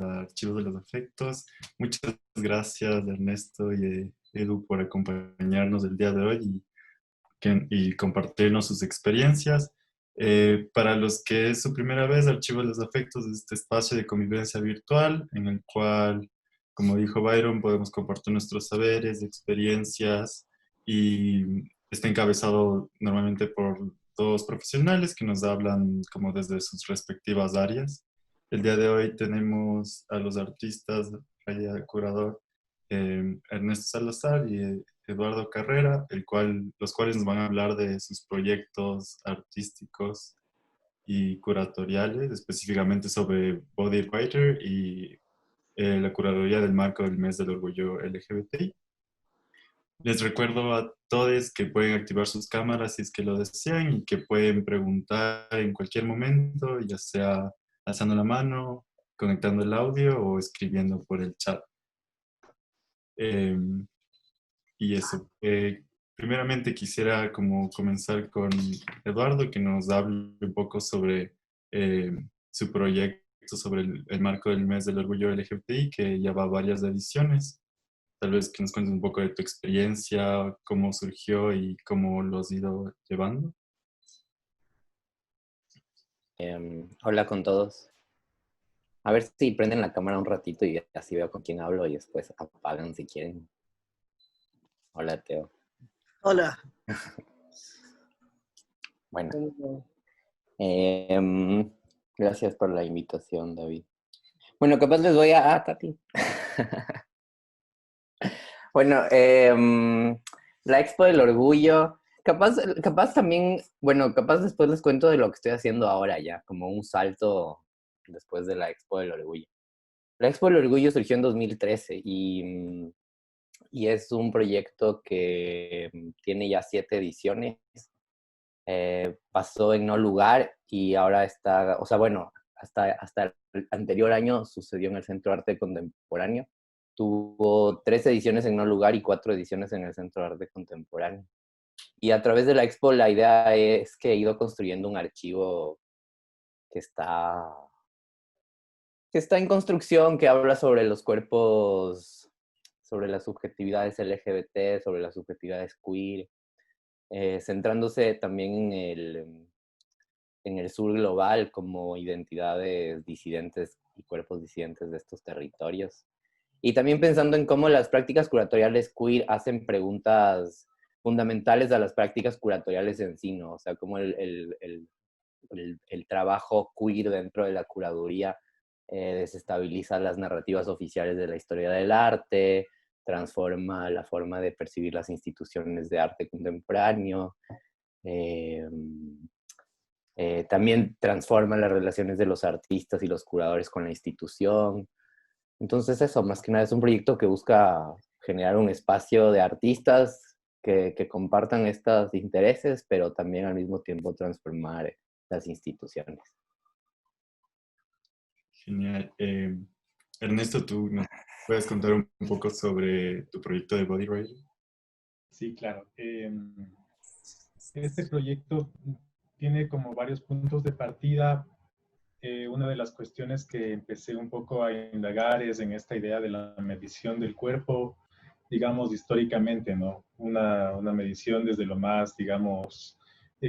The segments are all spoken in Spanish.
a Archivos de los Afectos. Muchas gracias Ernesto y Edu por acompañarnos el día de hoy y compartirnos sus experiencias. Para los que es su primera vez, Archivos de los Afectos es este espacio de convivencia virtual en el cual, como dijo Byron, podemos compartir nuestros saberes, experiencias y está encabezado normalmente por dos profesionales que nos hablan como desde sus respectivas áreas. El día de hoy tenemos a los artistas, el curador Ernesto Salazar y Eduardo Carrera, los cuales nos van a hablar de sus proyectos artísticos y curatoriales, específicamente sobre Body Writer y la curaduría del marco del mes del orgullo LGBTI. Les recuerdo a todos que pueden activar sus cámaras si es que lo desean y que pueden preguntar en cualquier momento, ya sea alzando la mano, conectando el audio o escribiendo por el chat. Y eso. Primeramente quisiera como comenzar con Eduardo, que nos hable un poco sobre eh, su proyecto sobre el marco del mes del orgullo LGBTI, que ya va a varias ediciones. Tal vez que nos cuentes un poco de tu experiencia, cómo surgió y cómo lo has ido llevando. Hola con todos. A ver si prenden la cámara un ratito y así veo con quién hablo y después apagan si quieren. Hola, Teo. Hola. Bueno. Gracias por la invitación, David. Bueno, capaz les voy a... Tati. Bueno, la Expo del Orgullo. Capaz también, bueno, capaz después les cuento de lo que estoy haciendo ahora ya, como un salto después de la Expo del Orgullo. La Expo del Orgullo surgió en 2013 y es un proyecto que tiene ya 7 ediciones. Pasó en No Lugar y ahora está, o sea, bueno, hasta el anterior año sucedió en el Centro de Arte Contemporáneo. Tuvo 3 ediciones en No Lugar y 4 ediciones en el Centro de Arte Contemporáneo. Y a través de la expo la idea es que he ido construyendo un archivo que está en construcción, que habla sobre los cuerpos, sobre las subjetividades LGBT, sobre las subjetividades queer, centrándose también en el sur global como identidades disidentes y cuerpos disidentes de estos territorios. Y también pensando en cómo las prácticas curatoriales queer hacen preguntas fundamentales a las prácticas curatoriales en sí, ¿no? O sea, cómo el trabajo queer dentro de la curaduría desestabiliza las narrativas oficiales de la historia del arte, transforma la forma de percibir las instituciones de arte contemporáneo, también transforma las relaciones de los artistas y los curadores con la institución. Entonces eso, más que nada, es un proyecto que busca generar un espacio de artistas que compartan estos intereses, pero también al mismo tiempo transformar las instituciones. Genial. Ernesto, ¿tú nos puedes contar un poco sobre tu proyecto de Body Writer? Sí, claro. Este proyecto tiene como varios puntos de partida. Una de las cuestiones que empecé un poco a indagar es en esta idea de la medición del cuerpo, digamos, históricamente, ¿no? Una medición desde lo más, digamos,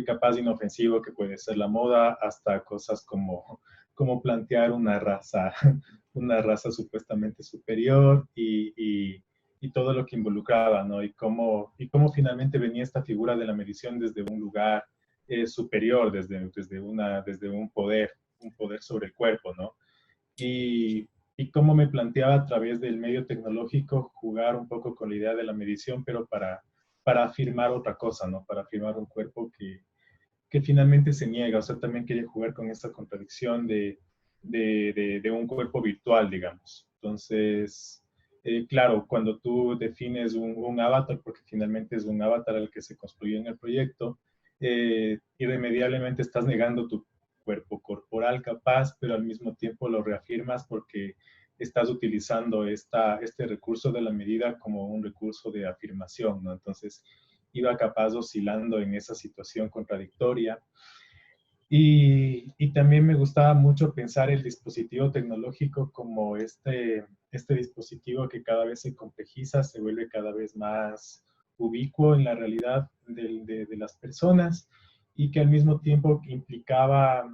capaz inofensivo que puede ser la moda, hasta cosas como plantear una raza supuestamente superior y todo lo que involucraba, ¿no? Y cómo finalmente venía esta figura de la medición desde un lugar superior, desde un poder sobre el cuerpo, ¿no? Y cómo me planteaba a través del medio tecnológico jugar un poco con la idea de la medición, pero para afirmar otra cosa, ¿no? Para afirmar un cuerpo que finalmente se niega. O sea, también quería jugar con esta contradicción de un cuerpo virtual, digamos. Entonces, claro, cuando tú defines un avatar, porque finalmente es un avatar el que se construyó en el proyecto, irremediablemente estás negando tu cuerpo corporal capaz, pero al mismo tiempo lo reafirmas porque estás utilizando este recurso de la medida como un recurso de afirmación, ¿no? Entonces, iba capaz oscilando en esa situación contradictoria. Y también me gustaba mucho pensar el dispositivo tecnológico como este dispositivo que cada vez se complejiza, se vuelve cada vez más ubicuo en la realidad de las personas y que al mismo tiempo implicaba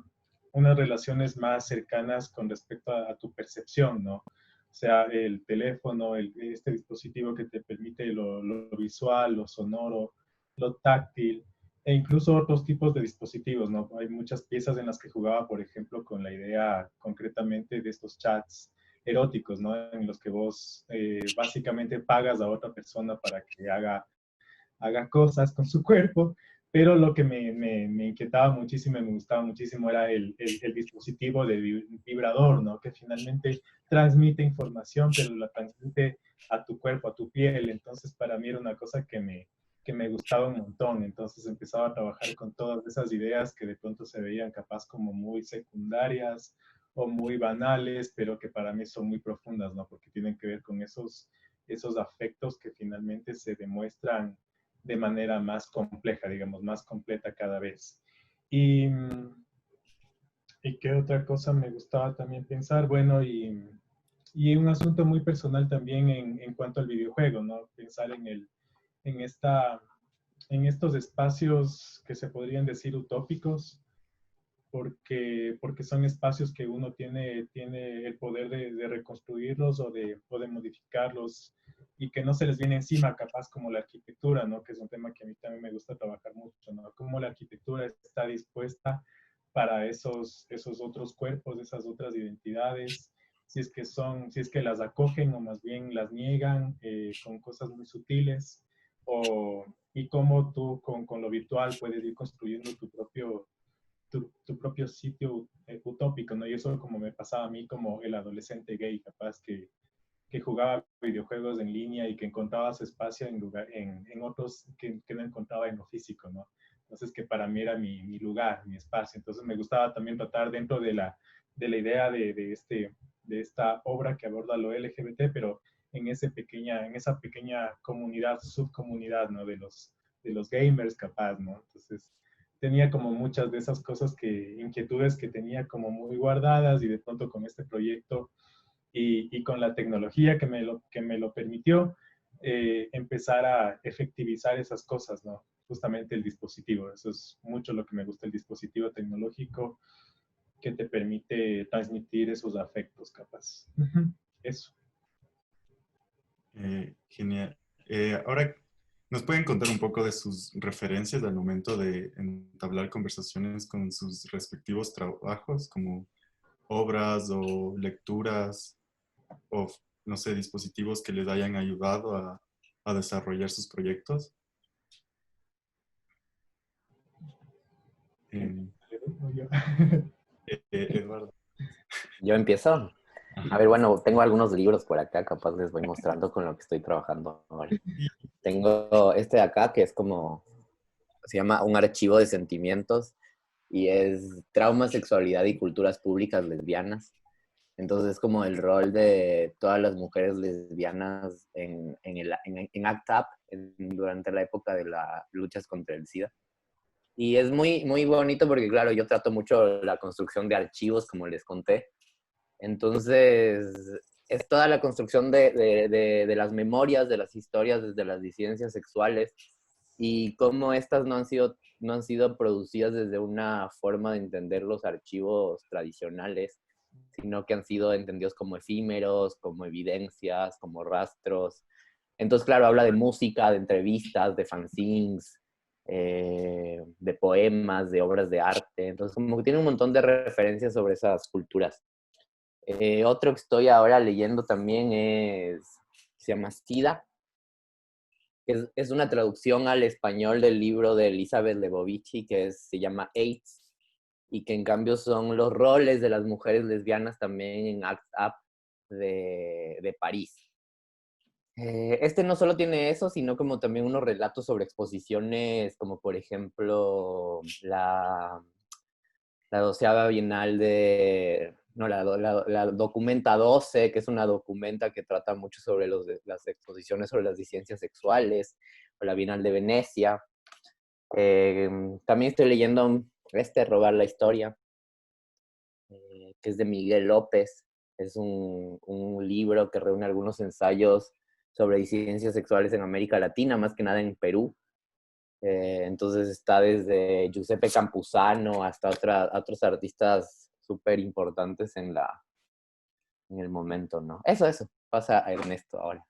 unas relaciones más cercanas con respecto a tu percepción, ¿no? O sea, el teléfono, este dispositivo que te permite lo visual, lo sonoro, lo táctil, e incluso otros tipos de dispositivos, ¿no? Hay muchas piezas en las que jugaba, por ejemplo, con la idea concretamente de estos chats eróticos, ¿no? En los que vos básicamente pagas a otra persona para que haga cosas con su cuerpo, pero lo que me inquietaba muchísimo y me gustaba muchísimo era el dispositivo de vibrador, ¿no? Que finalmente transmite información, pero la transmite a tu cuerpo, a tu piel. Entonces, para mí era una cosa que me gustaba un montón. Entonces, empezaba a trabajar con todas esas ideas que de pronto se veían capaz como muy secundarias o muy banales, pero que para mí son muy profundas, ¿no? Porque tienen que ver con esos afectos que finalmente se demuestran de manera más compleja, digamos, más completa cada vez. Y, ¿y qué otra cosa me gustaba también pensar? Bueno, y un asunto muy personal también en cuanto al videojuego, ¿no? Pensar en, esta, en estos espacios que se podrían decir utópicos, porque son espacios que uno tiene el poder de reconstruirlos o de modificarlos y que no se les viene encima, capaz como la arquitectura, ¿no? Que es un tema que a mí también me gusta trabajar mucho, ¿no? Cómo la arquitectura está dispuesta para esos otros cuerpos, esas otras identidades, si es que las acogen o más bien las niegan con cosas muy sutiles, y cómo tú con lo virtual puedes ir construyendo tu propio sitio utópico, ¿no? Y eso como me pasaba a mí como el adolescente gay, capaz que jugaba videojuegos en línea y que encontraba su espacio en otros que no encontraba en lo físico, ¿no? Entonces que para mí era mi lugar, mi espacio. Entonces me gustaba también tratar dentro de la idea de esta obra que aborda lo LGBT, pero en esa pequeña comunidad, subcomunidad, ¿no? De los gamers capaz, ¿no? Entonces tenía como muchas de esas cosas inquietudes que tenía como muy guardadas y de pronto con este proyecto y con la tecnología que me lo permitió, empezar a efectivizar esas cosas, ¿no? Justamente el dispositivo, eso es mucho lo que me gusta, el dispositivo tecnológico que te permite transmitir esos afectos, capaz. Eso. Genial. Ahora, ¿nos pueden contar un poco de sus referencias al momento de entablar conversaciones con sus respectivos trabajos, como obras o lecturas o, no sé, dispositivos que les hayan ayudado a desarrollar sus proyectos? Eh, Eduardo. Yo empiezo. A Ajá. ver, bueno, tengo algunos libros por acá, capaz les voy mostrando con lo que estoy trabajando ahora. Tengo este de acá que es como, se llama Un archivo de sentimientos y es trauma, sexualidad y culturas públicas lesbianas. Entonces es como el rol de todas las mujeres lesbianas en ACT UP durante la época de las luchas contra el SIDA. Y es muy, muy bonito porque, claro, yo trato mucho la construcción de archivos, como les conté. Entonces, es toda la construcción de las memorias, de las historias, desde las disidencias sexuales y cómo estas no han sido producidas desde una forma de entender los archivos tradicionales, sino que han sido entendidos como efímeros, como evidencias, como rastros. Entonces, claro, habla de música, de entrevistas, de fanzines, de poemas, de obras de arte. Entonces, como que tiene un montón de referencias sobre esas culturas. Otro que estoy ahora leyendo también se llama Sida, que es una traducción al español del libro de Elizabeth Lebovici, se llama AIDS, y que en cambio son los roles de las mujeres lesbianas también en ACT UP de París. Este no solo tiene eso, sino como también unos relatos sobre exposiciones, como por ejemplo la 12ª Bienal no, la Documenta 12, que es una documenta que trata mucho sobre las exposiciones sobre las disidencias sexuales, o la Bienal de Venecia. También estoy leyendo Robar la historia, que es de Miguel López. Es un libro que reúne algunos ensayos sobre disidencias sexuales en América Latina, más que nada en Perú. Entonces está desde Giuseppe Campuzano hasta otros artistas súper importantes en el momento, ¿no? Eso, pasa a Ernesto ahora.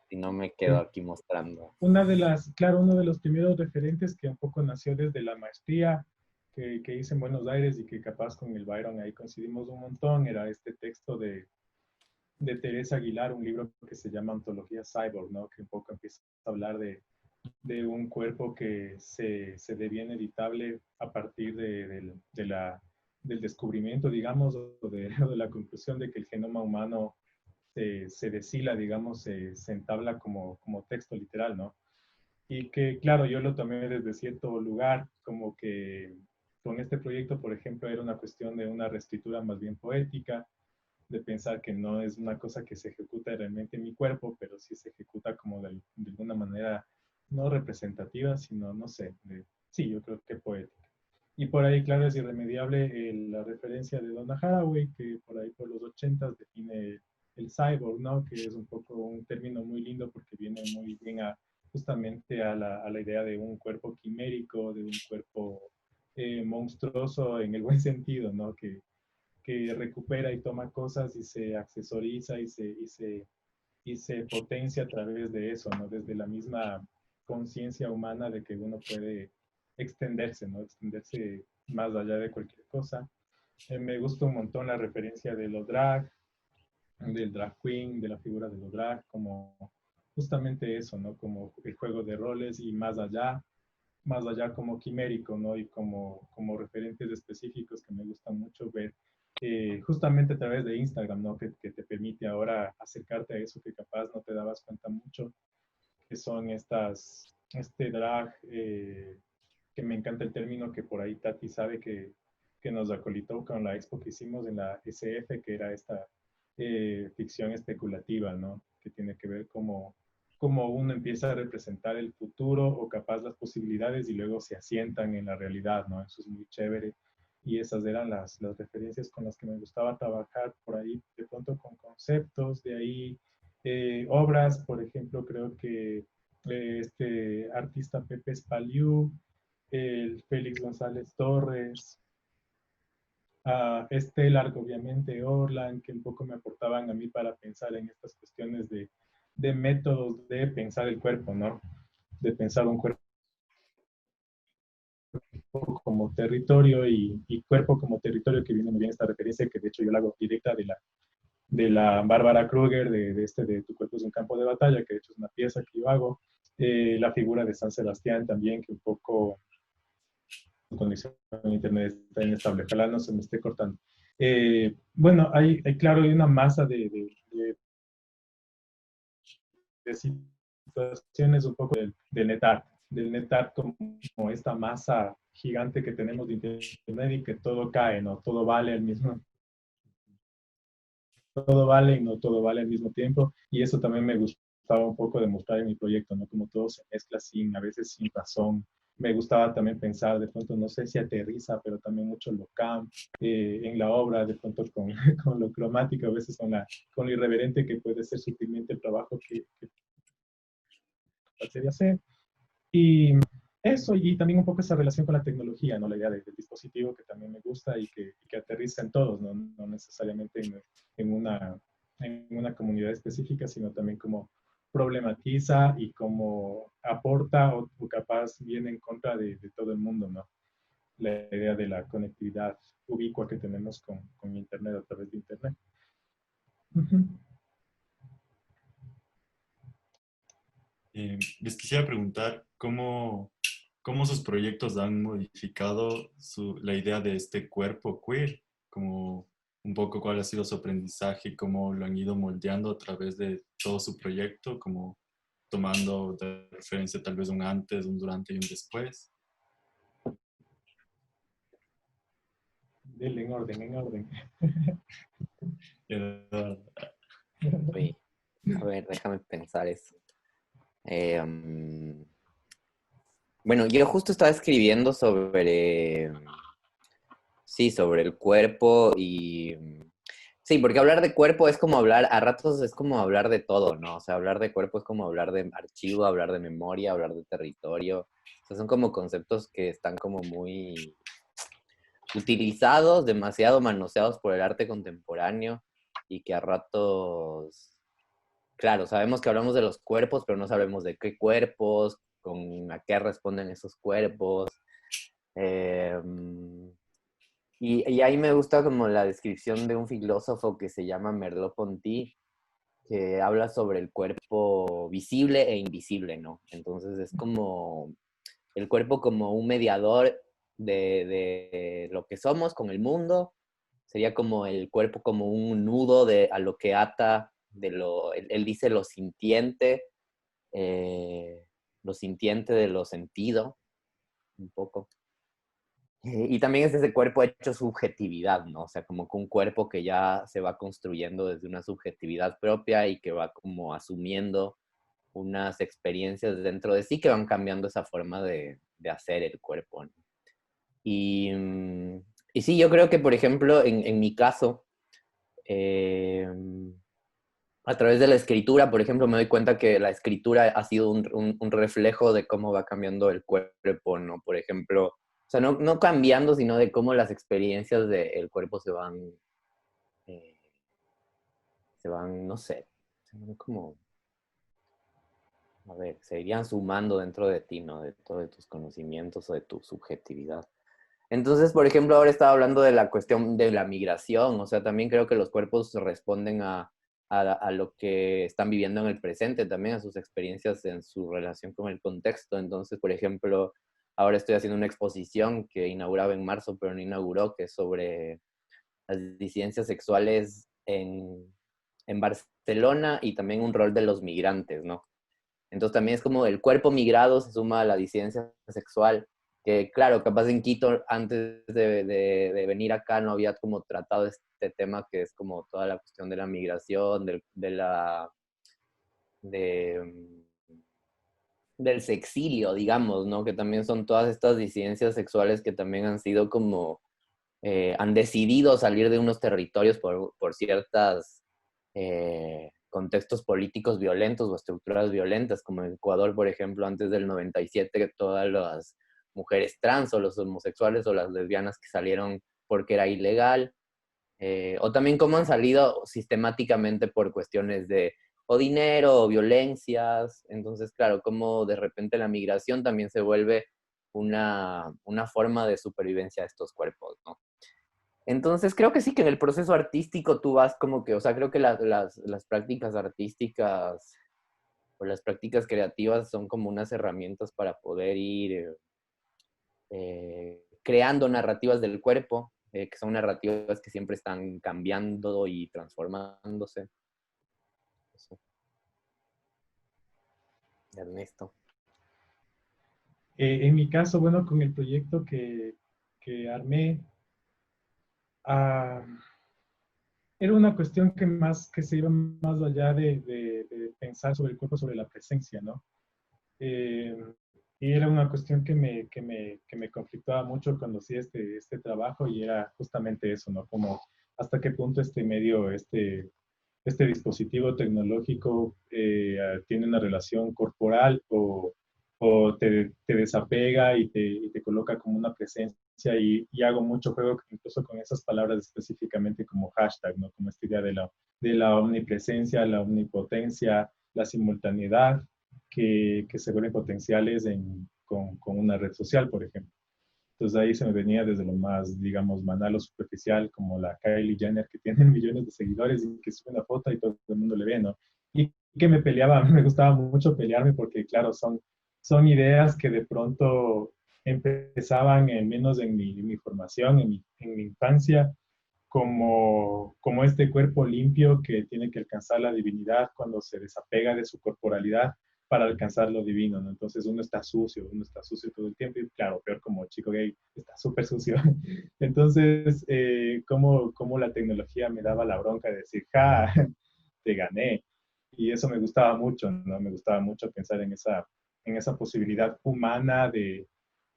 Si no me quedo aquí mostrando. Uno de los primeros referentes que un poco nació desde la maestría que hice en Buenos Aires y que capaz con el Byron ahí coincidimos un montón, era este texto de Teresa Aguilar, un libro que se llama Ontología Cyborg, ¿no? Que un poco empieza a hablar de un cuerpo que se deviene editable a partir del descubrimiento, digamos, o de la conclusión de que el genoma humano se deshila, digamos, se entabla como texto literal, ¿no? Y que, claro, yo lo tomé desde cierto lugar, como que con este proyecto, por ejemplo, era una cuestión de una reescritura más bien poética, de pensar que no es una cosa que se ejecuta realmente en mi cuerpo, pero sí se ejecuta como de alguna manera no representativa, sino, no sé, sí, yo creo que poética. Y por ahí, claro, es irremediable la referencia de Donna Haraway, que por ahí por los 80 define el cyborg, ¿no? Que es un poco un término muy lindo porque viene muy bien justamente a la idea de un cuerpo quimérico, de un cuerpo monstruoso en el buen sentido, ¿no? Que recupera y toma cosas y se accesoriza y se potencia a través de eso, ¿no? Desde la misma conciencia humana de que uno puede extenderse, ¿no? Extenderse más allá de cualquier cosa. Me gusta un montón la referencia de lo drag, del drag queen, de la figura de lo drag, como justamente eso, ¿no? Como el juego de roles y más allá como quimérico, ¿no? Y como referentes específicos que me gustan mucho ver, justamente a través de Instagram, ¿no? Que te permite ahora acercarte a eso que capaz no te dabas cuenta mucho, que son este drag, que me encanta el término que por ahí Tati sabe que nos acolitó con la expo que hicimos en la SF, que era esta ficción especulativa, ¿no? Que tiene que ver cómo uno empieza a representar el futuro o capaz las posibilidades y luego se asientan en la realidad, ¿no? Eso es muy chévere. Y esas eran las referencias con las que me gustaba trabajar por ahí, de pronto con conceptos, de ahí obras, por ejemplo, creo que este artista Pepe Spaliu, el Félix González Torres, Stellar, obviamente, Orlan, que un poco me aportaban a mí para pensar en estas cuestiones de métodos de pensar el cuerpo, ¿no? De pensar un cuerpo como territorio y cuerpo como territorio, que viene muy bien esta referencia, que de hecho yo la hago directa de la Bárbara Kruger, de Tu cuerpo es un campo de batalla, que de hecho es una pieza que yo hago. La figura de San Sebastián también, que un poco su conexión a internet está inestable, ojalá no se me esté cortando. Bueno, claro, hay una masa de situaciones un poco del netart como esta masa gigante que tenemos de internet y que todo cae, ¿no? Todo vale y no todo vale al mismo tiempo, y eso también me gustaba un poco demostrar en mi proyecto, ¿no? Como todo se mezcla a veces sin razón. Me gustaba también pensar, de pronto, no sé si aterriza, pero también mucho lo camp en la obra, de pronto con lo cromático, a veces con lo irreverente que puede ser sutilmente el trabajo que sería hacer. Y eso, y también un poco esa relación con la tecnología, ¿no? La idea del dispositivo que también me gusta y que aterriza en todos, no necesariamente en una comunidad específica, sino también como problematiza y como aporta o capaz viene en contra de todo el mundo, ¿no? La idea de la conectividad ubicua que tenemos con Internet a través de Internet. Uh-huh. Les quisiera preguntar cómo sus proyectos han modificado la idea de este cuerpo queer, como un poco cuál ha sido su aprendizaje, cómo lo han ido moldeando a través de todo su proyecto, como tomando de referencia tal vez un antes, un durante y un después. Dele en orden, en orden. Uy, a ver, déjame pensar eso. Bueno, yo justo estaba escribiendo sobre, sí, sobre el cuerpo y... Sí, porque hablar de cuerpo es como hablar, a ratos es como hablar de todo, ¿no? O sea, hablar de cuerpo es como hablar de archivo, hablar de memoria, hablar de territorio. O sea, son como conceptos que están como muy utilizados, demasiado manoseados por el arte contemporáneo y que a ratos, claro, sabemos que hablamos de los cuerpos, pero no sabemos de qué cuerpos, con a qué responden esos cuerpos. Eh, y ahí me gusta como la descripción de un filósofo que se llama Merleau-Ponty, que habla sobre el cuerpo visible e invisible, ¿no? Entonces es como el cuerpo como un mediador de lo que somos con el mundo, sería como el cuerpo como un nudo a lo que ata, él dice lo sintiente de lo sentido, un poco. Y también es ese cuerpo hecho subjetividad, ¿no? O sea, como que un cuerpo que ya se va construyendo desde una subjetividad propia y que va como asumiendo unas experiencias dentro de sí que van cambiando esa forma de hacer el cuerpo, ¿no? Y, y sí, yo creo que, por ejemplo, en mi caso, eh, a través de la escritura, por ejemplo, me doy cuenta que la escritura ha sido un reflejo de cómo va cambiando el cuerpo, ¿no? Por ejemplo, o sea, no cambiando, sino de cómo las experiencias del cuerpo eh, se van, no sé, se van como, a ver, se irían sumando dentro de ti, ¿no? De todos tus conocimientos o de tu subjetividad. Entonces, por ejemplo, ahora estaba hablando de la cuestión de la migración, o sea, también creo que los cuerpos responden a lo que están viviendo en el presente, también a sus experiencias en su relación con el contexto. Entonces, por ejemplo, ahora estoy haciendo una exposición que inauguraba en marzo, pero no inauguró, que es sobre las disidencias sexuales en Barcelona y también un rol de los migrantes, ¿no? Entonces también es como el cuerpo migrado se suma a la disidencia sexual, que claro, capaz en Quito antes de venir acá no había como tratado este tema que es como toda la cuestión de la migración, de, del sexilio, digamos, ¿no? Que también son todas estas disidencias sexuales que también han sido como, han decidido salir de unos territorios por ciertas contextos políticos violentos o estructuras violentas, como en Ecuador, por ejemplo, antes del 97, que todas las mujeres trans o los homosexuales o las lesbianas que salieron porque era ilegal, o también cómo han salido sistemáticamente por cuestiones de o dinero o violencias. Entonces, claro, como de repente la migración también se vuelve una forma de supervivencia de estos cuerpos, ¿no? Entonces, creo que sí, que en el proceso artístico tú vas como que, o sea, creo que las prácticas artísticas o las prácticas creativas son como unas herramientas para poder ir creando narrativas del cuerpo, que son narrativas que siempre están cambiando y transformándose. Eso, Ernesto. En mi caso, bueno, con el proyecto que armé, ah, era una cuestión que se iba más allá de pensar sobre el cuerpo, sobre la presencia, ¿no? Eh, y era una cuestión que me conflictaba mucho cuando hacía este trabajo y era justamente eso, ¿no? Como hasta qué punto este medio, este dispositivo tecnológico tiene una relación corporal o te desapega y te coloca como una presencia y hago mucho juego incluso con esas palabras específicamente como hashtag, ¿no? Como esta idea de la omnipresencia, la omnipotencia, la simultaneidad que se vuelven potenciales con una red social, por ejemplo. Entonces ahí se me venía desde lo más, digamos, banal o superficial, como la Kylie Jenner, que tiene millones de seguidores y que sube una foto y todo el mundo le ve, ¿no? Y que me peleaba, a mí me gustaba mucho pelearme porque, claro, son ideas que de pronto empezaban, menos en mi formación, en mi infancia, como este cuerpo limpio que tiene que alcanzar la divinidad cuando se desapega de su corporalidad para alcanzar lo divino, ¿no? Entonces uno está sucio todo el tiempo y claro, peor como chico gay, está súper sucio. Entonces, cómo la tecnología me daba la bronca de decir, ja, te gané. Y eso me gustaba mucho, ¿no? Me gustaba mucho pensar en esa en esa posibilidad humana de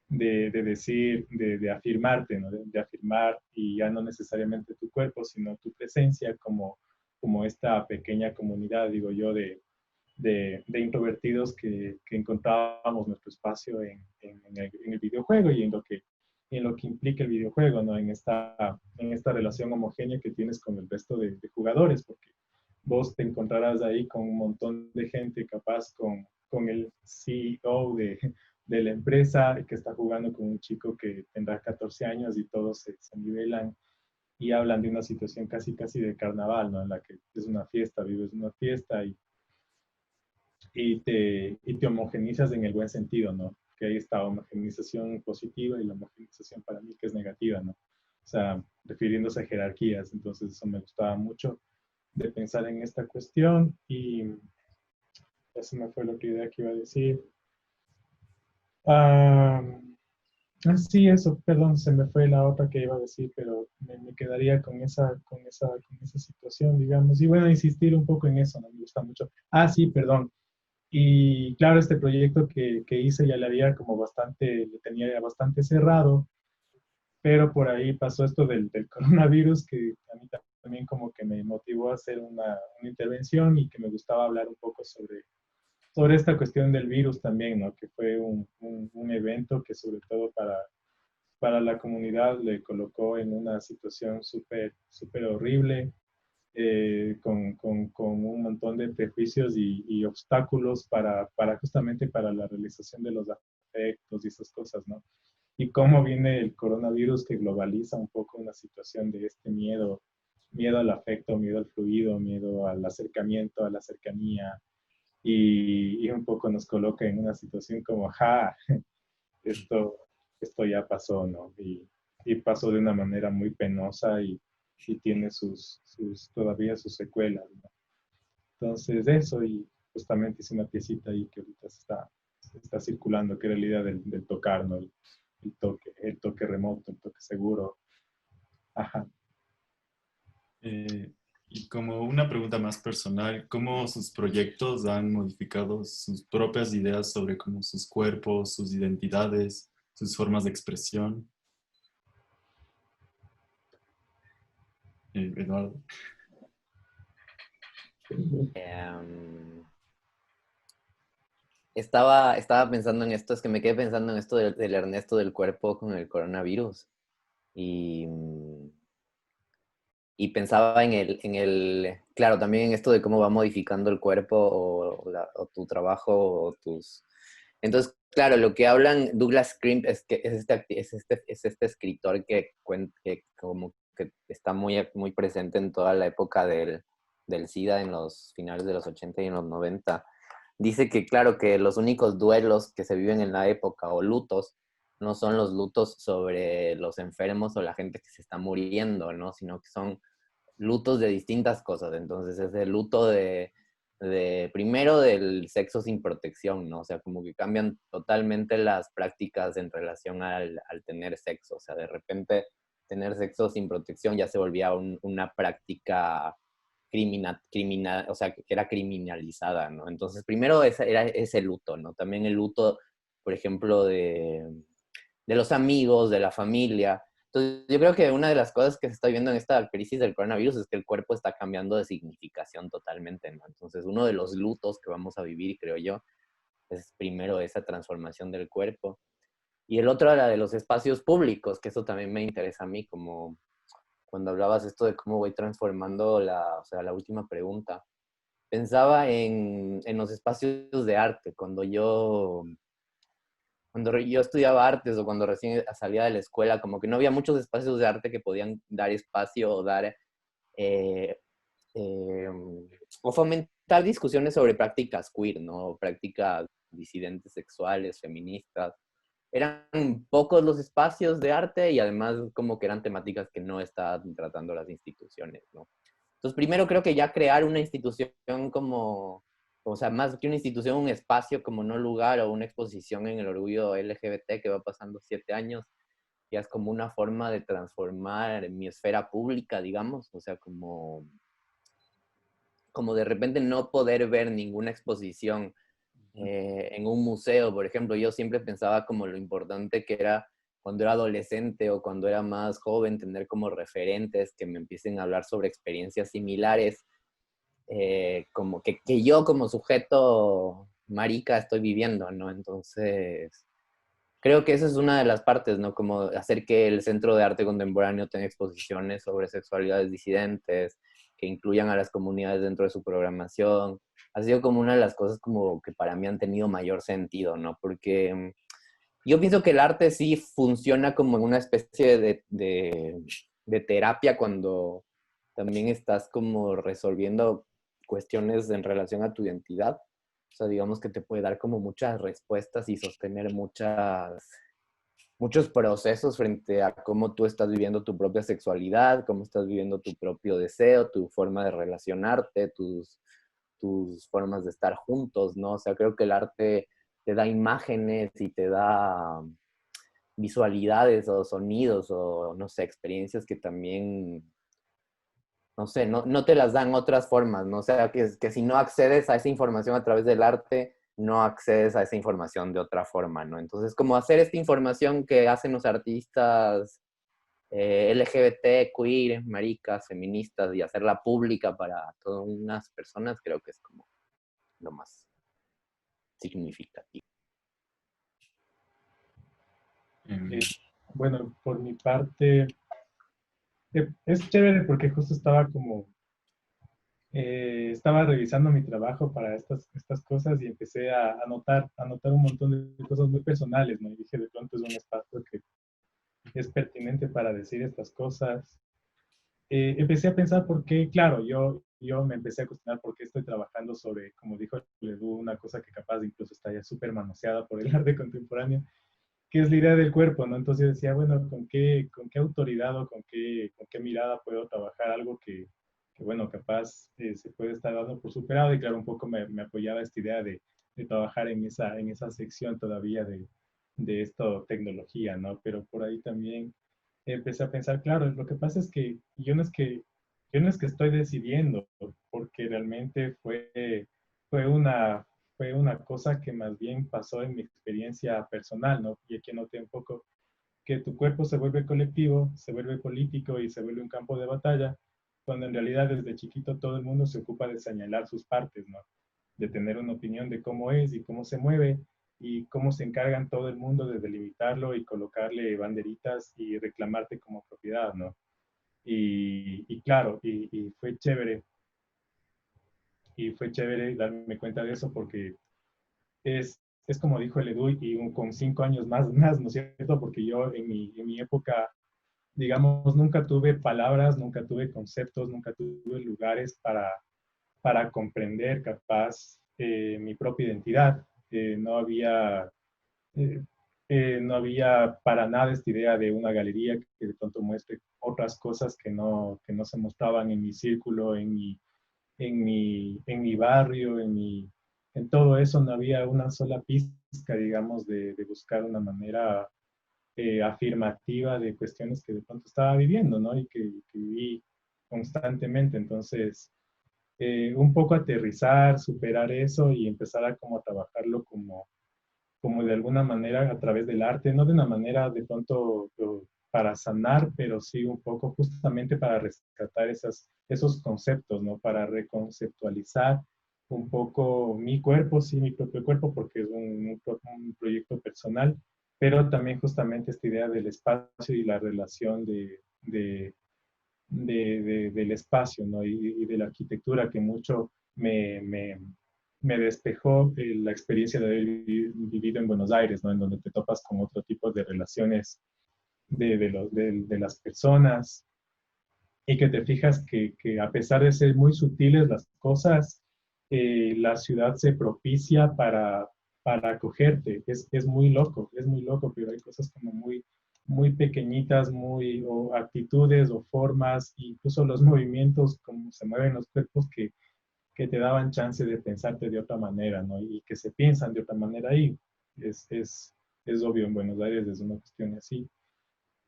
decir, de afirmarte, ¿no? De afirmar, y ya no necesariamente tu cuerpo, sino tu presencia como esta pequeña comunidad, digo yo, de introvertidos que encontrábamos nuestro espacio en el videojuego y en lo que implica el videojuego, ¿no? En esta relación homogénea que tienes con el resto de jugadores, porque vos te encontrarás ahí con un montón de gente, capaz con el CEO de la empresa que está jugando con un chico que tendrá 14 años y todos se nivelan y hablan de una situación casi casi de carnaval, ¿no? En la que es una fiesta, vives una fiesta y te homogenizas en el buen sentido, ¿no? Que hay esta homogenización positiva y la homogenización para mí que es negativa, ¿no? O sea, refiriéndose a jerarquías, entonces eso me gustaba mucho de pensar en esta cuestión y eso me fue lo que idea que iba a decir. Ah, sí, eso, perdón, se me fue la otra que iba a decir, pero me quedaría con esa situación, digamos. Y bueno, insistir un poco en eso, ¿no? Me gusta mucho. Ah, sí, perdón. Y claro, este proyecto que hice ya le había como bastante, le tenía ya bastante cerrado, pero por ahí pasó esto del coronavirus que a mí también como que me motivó a hacer una intervención y que me gustaba hablar un poco sobre esta cuestión del virus también, ¿no? Que fue un evento que sobre todo para la comunidad le colocó en una situación súper, súper horrible, con un montón de prejuicios y obstáculos para justamente para la realización de los afectos y esas cosas, ¿no? Y cómo viene el coronavirus que globaliza un poco una situación de este miedo, miedo al afecto, miedo al fluido, miedo al acercamiento, a la cercanía, y un poco nos coloca en una situación como, ja, esto, esto ya pasó, ¿no? Y pasó de una manera muy penosa y tiene todavía sus secuelas, ¿no? Entonces, eso, y justamente hice una piecita ahí que ahorita está circulando, que era la idea del tocar, ¿no? El toque remoto, el toque seguro. Ajá. Eh, y como una pregunta más personal, ¿cómo sus proyectos han modificado sus propias ideas sobre cómo sus cuerpos, sus identidades, sus formas de expresión? Eduardo. Em, estaba pensando en esto, es que me quedé pensando en esto del Ernesto del cuerpo con el coronavirus. Y, y pensaba claro, también en esto de cómo va modificando el cuerpo o tu trabajo o tus... Entonces, claro, lo que hablan Douglas Crimp es que es este escritor que como que está muy presente en toda la época del SIDA en los finales de los 80 y en los 90. Dice que, claro, que los únicos duelos que se viven en la época o lutos no son los lutos sobre los enfermos o la gente que se está muriendo, ¿no? Sino que son lutos de distintas cosas. Entonces es el luto primero del sexo sin protección, ¿no? O sea, como que cambian totalmente las prácticas en relación al tener sexo. O sea, de repente tener sexo sin protección ya se volvía una práctica o sea, que era criminalizada, ¿no? Entonces, primero era ese luto, ¿no? También el luto, por ejemplo, de los amigos, de la familia. Entonces, yo creo que una de las cosas que se está viendo en esta crisis del coronavirus es que el cuerpo está cambiando de significación totalmente, ¿no? Entonces, uno de los lutos que vamos a vivir, creo yo, es primero esa transformación del cuerpo. Y el otro era de los espacios públicos, que eso también me interesa a mí, como cuando hablabas esto de cómo voy transformando o sea, la última pregunta. Pensaba en los espacios de arte, cuando yo estudiaba artes o cuando recién salía de la escuela, como que no había muchos espacios de arte que podían dar espacio o dar eh, eh, o fomentar discusiones sobre prácticas queer, ¿no? Prácticas disidentes sexuales, feministas. Eran pocos los espacios de arte y además como que eran temáticas que no estaban tratando las instituciones, ¿no? Entonces, primero creo que ya crear una institución como, o sea, más que una institución, un espacio como no lugar o una exposición en el orgullo LGBT que va pasando 7 años, ya es como una forma de transformar mi esfera pública, digamos, o sea, como de repente no poder ver ninguna exposición en un museo, por ejemplo. Yo siempre pensaba como lo importante que era cuando era adolescente o cuando era más joven, tener como referentes que me empiecen a hablar sobre experiencias similares, como que yo como sujeto marica estoy viviendo, ¿no? Entonces, creo que esa es una de las partes, ¿no? Como hacer que el Centro de Arte Contemporáneo tenga exposiciones sobre sexualidades disidentes, que incluyan a las comunidades dentro de su programación. Ha sido como una de las cosas como que para mí han tenido mayor sentido, ¿no? Porque yo pienso que el arte sí funciona como una especie de terapia cuando también estás como resolviendo cuestiones en relación a tu identidad. O sea, digamos que te puede dar como muchas respuestas y sostener muchos procesos frente a cómo tú estás viviendo tu propia sexualidad, cómo estás viviendo tu propio deseo, tu forma de relacionarte, tus formas de estar juntos, ¿no? O sea, creo que el arte te da imágenes y te da visualidades o sonidos o, no sé, experiencias que también, no sé, no te las dan otras formas, ¿no? O sea, que si no accedes a esa información a través del arte, no accedes a esa información de otra forma, ¿no? Entonces, como hacer esta información que hacen los artistas LGBT, queer, maricas, feministas y hacerla pública para todas unas personas, creo que es como lo más significativo. Eh, bueno, por mi parte, es chévere porque justo estaba como, estaba revisando mi trabajo para estas cosas y empecé a notar un montón de cosas muy personales, ¿no? Y dije, de pronto es un espacio que es pertinente para decir estas cosas. Empecé a pensar por qué, claro, yo me empecé a cuestionar por qué estoy trabajando sobre, como dijo Ledu, una cosa que capaz incluso está ya súper manoseada por el arte contemporáneo, que es la idea del cuerpo, ¿no? Entonces decía, bueno, con qué autoridad o con qué mirada puedo trabajar algo que bueno, capaz se puede estar dando por superado? Y claro, un poco me apoyaba esta idea de trabajar en esa sección todavía de esto, tecnología, ¿no? Pero por ahí también empecé a pensar, claro, lo que pasa es que yo no es que estoy decidiendo, porque realmente fue una cosa que más bien pasó en mi experiencia personal, ¿no? Y aquí noté un poco que tu cuerpo se vuelve colectivo, se vuelve político y se vuelve un campo de batalla, cuando en realidad desde chiquito todo el mundo se ocupa de señalar sus partes, ¿no? De tener una opinión de cómo es y cómo se mueve y cómo se encargan todo el mundo de delimitarlo y colocarle banderitas y reclamarte como propiedad, ¿no? Y claro, y fue chévere darme cuenta de eso porque es como dijo el Edu, y con 5 años más, ¿no es cierto? Porque yo en mi época, digamos, nunca tuve palabras, nunca tuve conceptos, nunca tuve lugares para comprender capaz mi propia identidad. No había, eh, no había para nada esta idea de una galería que de pronto muestre otras cosas que no se mostraban en mi círculo, en mi barrio, en todo eso. No había una sola pizca, digamos, de buscar una manera afirmativa de cuestiones que de pronto estaba viviendo, ¿no? Y que viví constantemente. Entonces, un poco aterrizar, superar eso y empezar a como a trabajarlo como de alguna manera a través del arte, no de una manera de pronto para sanar, pero sí un poco justamente para rescatar esos conceptos, ¿no? Para reconceptualizar un poco mi cuerpo, sí, mi propio cuerpo, porque es un proyecto personal, pero también justamente esta idea del espacio y la relación del espacio, ¿no? Y de la arquitectura que mucho me despejó la experiencia de haber vivido en Buenos Aires, ¿no? En donde te topas con otro tipo de relaciones de las personas y que te fijas que a pesar de ser muy sutiles las cosas, la ciudad se propicia para acogerte. Es muy loco, pero hay cosas como muy pequeñitas, o actitudes o formas, incluso los movimientos, como se mueven los cuerpos, que te daban chance de pensarte de otra manera, ¿no? Y que se piensan de otra manera ahí. Es, es, es obvio, en Buenos Aires es una cuestión así.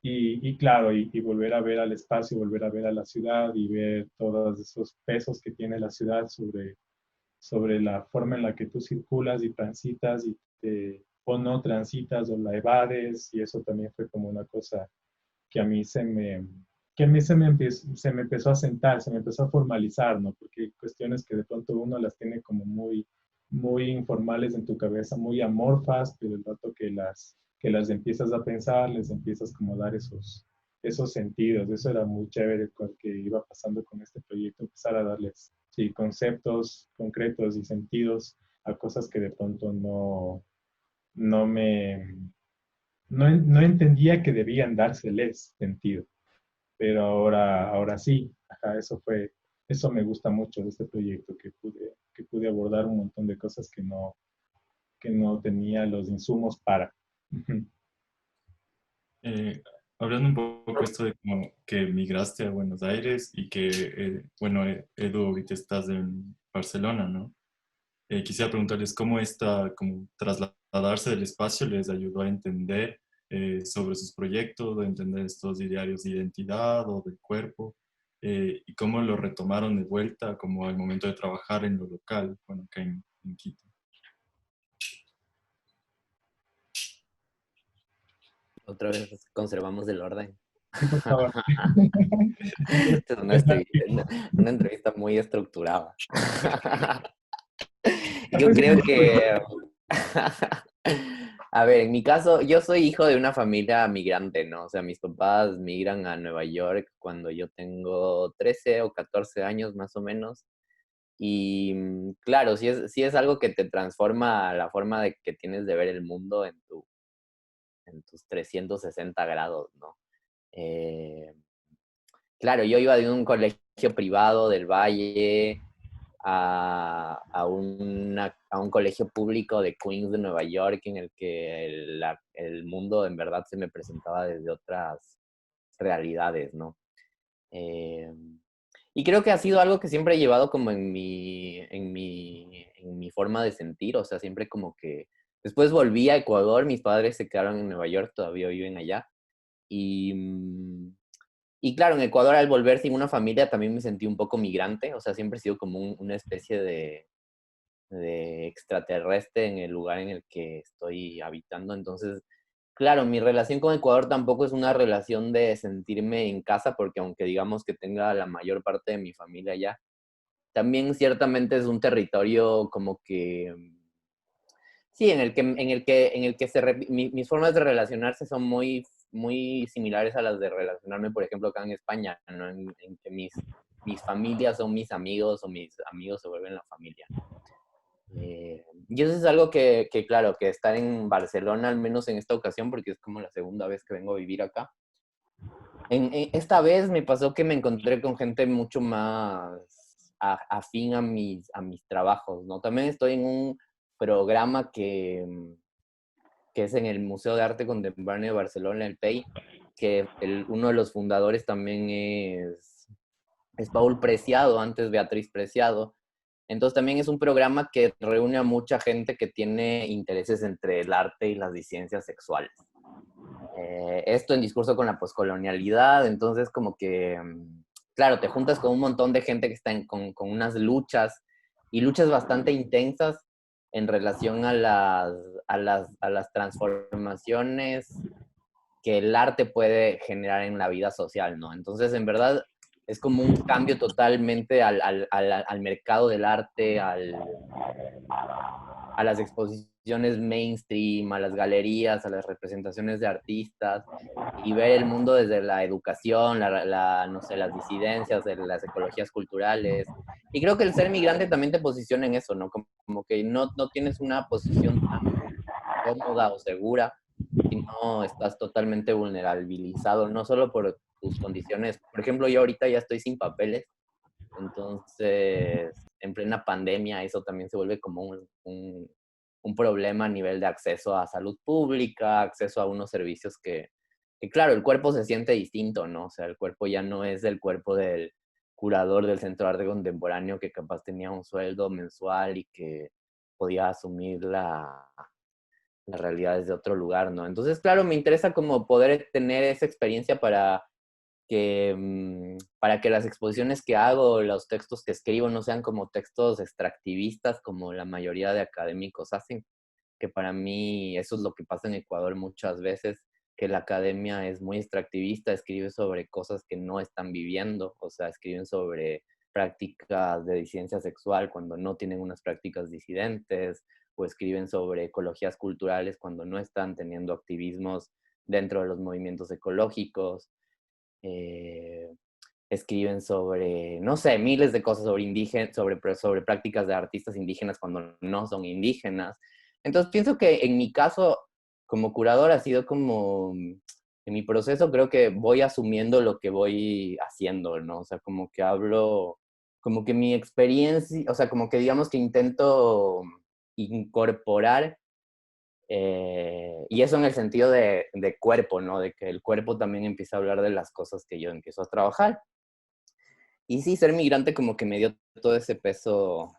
Y claro, y volver a ver al espacio, volver a ver a la ciudad y ver todos esos pesos que tiene la ciudad sobre la forma en la que tú circulas y transitas o no transitas o la evades, y eso también fue como una cosa que a mí se me empezó a sentar, se me empezó a formalizar, ¿no? Porque hay cuestiones que de pronto uno las tiene como muy informales en tu cabeza, muy amorfas, pero el rato que las empiezas a pensar, les empiezas como a dar esos sentidos. Eso era muy chévere con que iba pasando con este proyecto, empezar a darles, sí, conceptos concretos y sentidos a cosas que de pronto no me, no entendía que debían dárseles sentido, pero ahora sí, ajá, eso me gusta mucho de este proyecto, que pude abordar un montón de cosas que no tenía los insumos para. Eh, Hablando un poco esto de como que migraste a Buenos Aires y que, bueno, Edu, ahorita estás en Barcelona, ¿no? Quisiera preguntarles cómo como trasladarse del espacio les ayudó a entender sobre sus proyectos, a entender estos idearios de identidad o del cuerpo, y cómo lo retomaron de vuelta como al momento de trabajar en lo local, bueno, acá en Quito. Otra vez conservamos el orden. Sí, por favor. Esta es una entrevista muy estructurada. Yo creo que, a ver, en mi caso, yo soy hijo de una familia migrante, ¿no? O sea, mis papás migran a Nueva York cuando yo tengo 13 o 14 años más o menos. Y claro, sí es algo que te transforma la forma de que tienes de ver el mundo en tus 360 grados, ¿no? Eh, claro, yo iba de un colegio privado del Valle a un colegio público de Queens de Nueva York en el que el mundo en verdad se me presentaba desde otras realidades, ¿no? Eh, y creo que ha sido algo que siempre he llevado como en mi forma de sentir, o sea, siempre como que después volví a Ecuador, mis padres se quedaron en Nueva York, todavía viven allá, y, y claro, en Ecuador al volver sin una familia también me sentí un poco migrante, o sea, siempre he sido como una especie de extraterrestre en el lugar en el que estoy habitando. Entonces, claro, mi relación con Ecuador tampoco es una relación de sentirme en casa, porque aunque digamos que tenga la mayor parte de mi familia allá, también ciertamente es un territorio como que, sí, en el que mis formas de relacionarse son muy similares a las de relacionarme, por ejemplo, acá en España, ¿no? En que mis familias son mis amigos o mis amigos se vuelven la familia. Y eso es algo claro, que estar en Barcelona, al menos en esta ocasión, porque es como la segunda vez que vengo a vivir acá. Esta vez me pasó que me encontré con gente mucho más afín a mis trabajos, ¿no? También estoy en un programa que es en el Museo de Arte Contemporáneo de Barcelona, el PEI, que uno de los fundadores también es Paul Preciado, antes Beatriz Preciado. Entonces también es un programa que reúne a mucha gente que tiene intereses entre el arte y las disidencias sexuales. Esto en discurso con la poscolonialidad, entonces como que, claro, te juntas con un montón de gente que está con unas luchas y luchas bastante intensas en relación a las transformaciones que el arte puede generar en la vida social, ¿no? Entonces, en verdad, es como un cambio totalmente al mercado del arte, a las exposiciones mainstream, a las galerías, a las representaciones de artistas, y ver el mundo desde la educación, no sé, las disidencias, las ecologías culturales. Y creo que el ser migrante también te posiciona en eso, ¿no? Como que no tienes una posición tan cómoda o segura, sino estás totalmente vulnerabilizado, no solo por tus condiciones. Por ejemplo, yo ahorita ya estoy sin papeles, entonces en plena pandemia eso también se vuelve como un problema a nivel de acceso a salud pública, acceso a unos servicios que, claro, el cuerpo se siente distinto, ¿no? O sea, el cuerpo ya no es el cuerpo del curador del Centro de Arte Contemporáneo que capaz tenía un sueldo mensual y que podía asumir las realidades de otro lugar, ¿no? Entonces, claro, me interesa como poder tener esa experiencia para que las exposiciones que hago, los textos que escribo no sean como textos extractivistas como la mayoría de académicos hacen, que para mí eso es lo que pasa en Ecuador muchas veces, que la academia es muy extractivista, escribe sobre cosas que no están viviendo, o sea, escriben sobre prácticas de disidencia sexual cuando no tienen unas prácticas disidentes, o escriben sobre ecologías culturales cuando no están teniendo activismos dentro de los movimientos ecológicos. Eh, Escriben sobre, no sé, miles de cosas sobre indígenas, sobre prácticas de artistas indígenas cuando no son indígenas. Entonces pienso que en mi caso, como curador, ha sido como, en mi proceso creo que voy asumiendo lo que voy haciendo, ¿no? O sea, como que hablo, como que mi experiencia, o sea, como que digamos que intento incorporar y eso en el sentido de cuerpo, ¿no? De que el cuerpo también empieza a hablar de las cosas que yo empiezo a trabajar. Y sí, ser migrante como que me dio todo ese peso,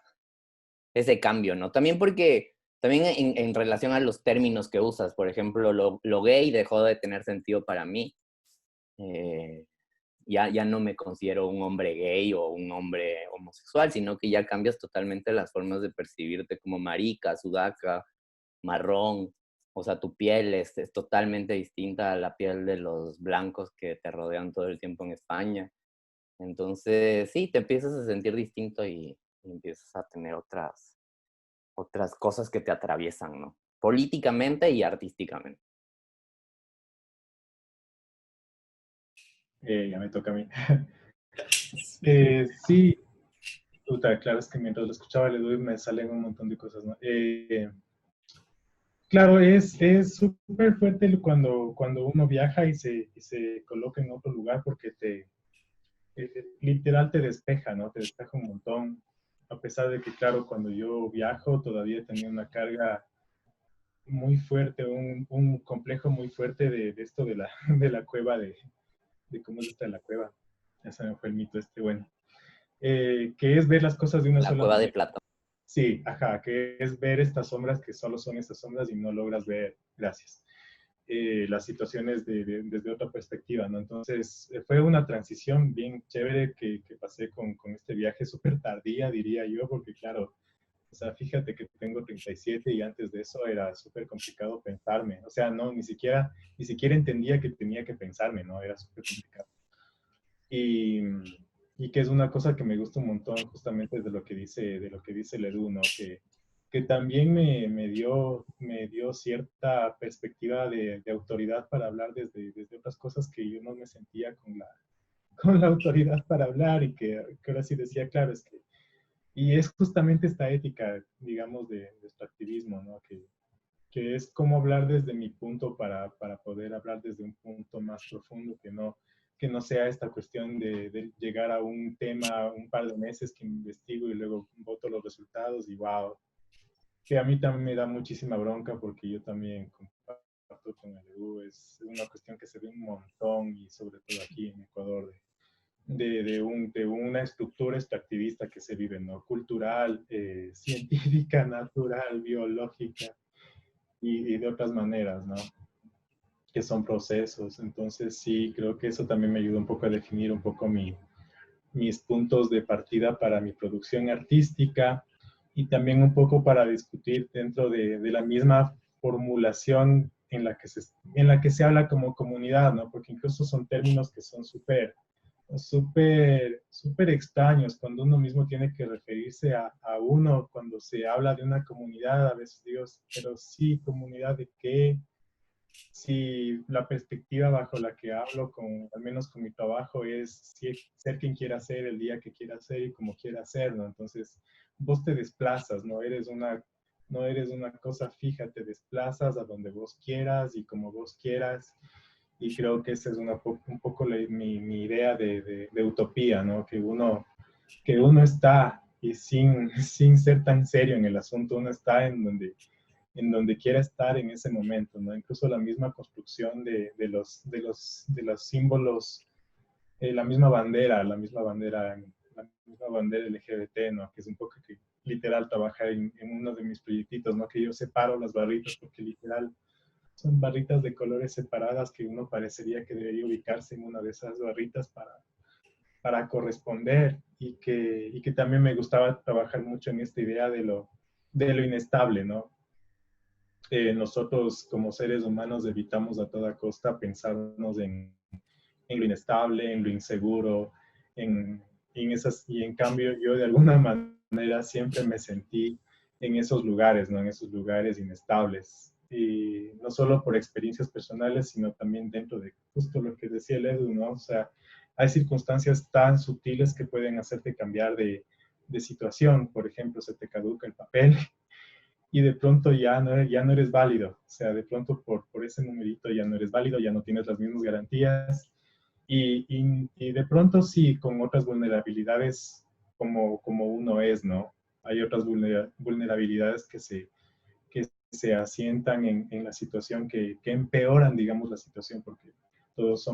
ese cambio, ¿no? También porque, también en relación a los términos que usas, por ejemplo, lo gay dejó de tener sentido para mí. Eh, ya no me considero un hombre gay o un hombre homosexual, sino que ya cambias totalmente las formas de percibirte como marica, sudaca, marrón. O sea, tu piel es totalmente distinta a la piel de los blancos que te rodean todo el tiempo en España. Entonces, sí, te empiezas a sentir distinto y empiezas a tener otras cosas que te atraviesan, ¿no? Políticamente y artísticamente. Ya me toca a mí. Sí, puta, claro, es que mientras lo escuchaba le doy, me salen un montón de cosas, ¿no? Claro, es súper fuerte cuando uno viaja y se coloca en otro lugar porque literal te despeja, ¿no? Te despeja un montón. A pesar de que, claro, cuando yo viajo todavía tenía una carga muy fuerte, un complejo muy fuerte de esto de de la cueva, de cómo es esta de la cueva. Ese me fue el mito este, bueno. Que es ver las cosas de una La sola cueva de manera. Platón. Sí, ajá, que es ver estas sombras que solo son estas sombras y no logras ver, gracias, las situaciones desde otra perspectiva, ¿no? Entonces, fue una transición bien chévere que pasé con este viaje súper tardía, diría yo, porque claro, o sea, fíjate que tengo 37 y antes de eso era súper complicado pensarme. O sea, no, ni siquiera entendía que tenía que pensarme, ¿no? Era súper complicado. Y, y que es una cosa que me gusta un montón justamente de lo que dice el Edu, ¿no? Que también me dio cierta perspectiva de autoridad para hablar desde otras cosas que yo no me sentía con la autoridad para hablar y que ahora sí decía, claro, es que y es justamente esta ética, digamos, de este activismo, ¿no? Que es cómo hablar desde mi punto para poder hablar desde un punto más profundo, que no sea esta cuestión de llegar a un tema un par de meses que investigo y luego voto los resultados y wow, que a mí también me da muchísima bronca porque yo también comparto con el EU, es una cuestión que se ve un montón y sobre todo aquí en Ecuador de una estructura extractivista que se vive, ¿no? Cultural, científica, natural, biológica y de otras maneras, ¿no? Que son procesos. Entonces sí, creo que eso también me ayuda un poco a definir un poco mis puntos de partida para mi producción artística y también un poco para discutir dentro de la misma formulación en la que se habla como comunidad, ¿no? Porque incluso son términos que son súper extraños cuando uno mismo tiene que referirse a uno, cuando se habla de una comunidad, a veces digo, pero sí, comunidad de qué, si la perspectiva bajo la que hablo, al menos con mi trabajo, es ser quien quiera ser, el día que quiera ser y como quiera ser, ¿no? Entonces, vos te desplazas, no eres una cosa fija, te desplazas a donde vos quieras y como vos quieras y creo que esa es un poco mi idea de utopía, ¿no? Que uno está y sin ser tan serio en el asunto, uno está en donde quiera estar en ese momento, ¿no? Incluso la misma construcción de los símbolos, la misma bandera LGBT, ¿no? Que es un poco que literal trabajar en uno de mis proyectitos, ¿no? Que yo separo las barritas porque literal son barritas de colores separadas que uno parecería que debería ubicarse en una de esas barritas para corresponder y que también me gustaba trabajar mucho en esta idea de lo inestable, ¿no? Nosotros como seres humanos evitamos a toda costa pensarnos en lo inestable, en lo inseguro, en esas, y en cambio yo de alguna manera siempre me sentí en esos lugares, ¿no? En esos lugares inestables. Y no solo por experiencias personales, sino también dentro de justo lo que decía el Edu, ¿no? O sea, hay circunstancias tan sutiles que pueden hacerte cambiar de situación. Por ejemplo, se te caduca el papel y de pronto ya no eres válido. O sea, de pronto por ese numerito ya no eres válido, ya no tienes las mismas garantías. Y de pronto sí, con otras vulnerabilidades como uno es, ¿no? Hay otras vulnerabilidades que se asientan en la situación, que empeoran, digamos, la situación, porque todos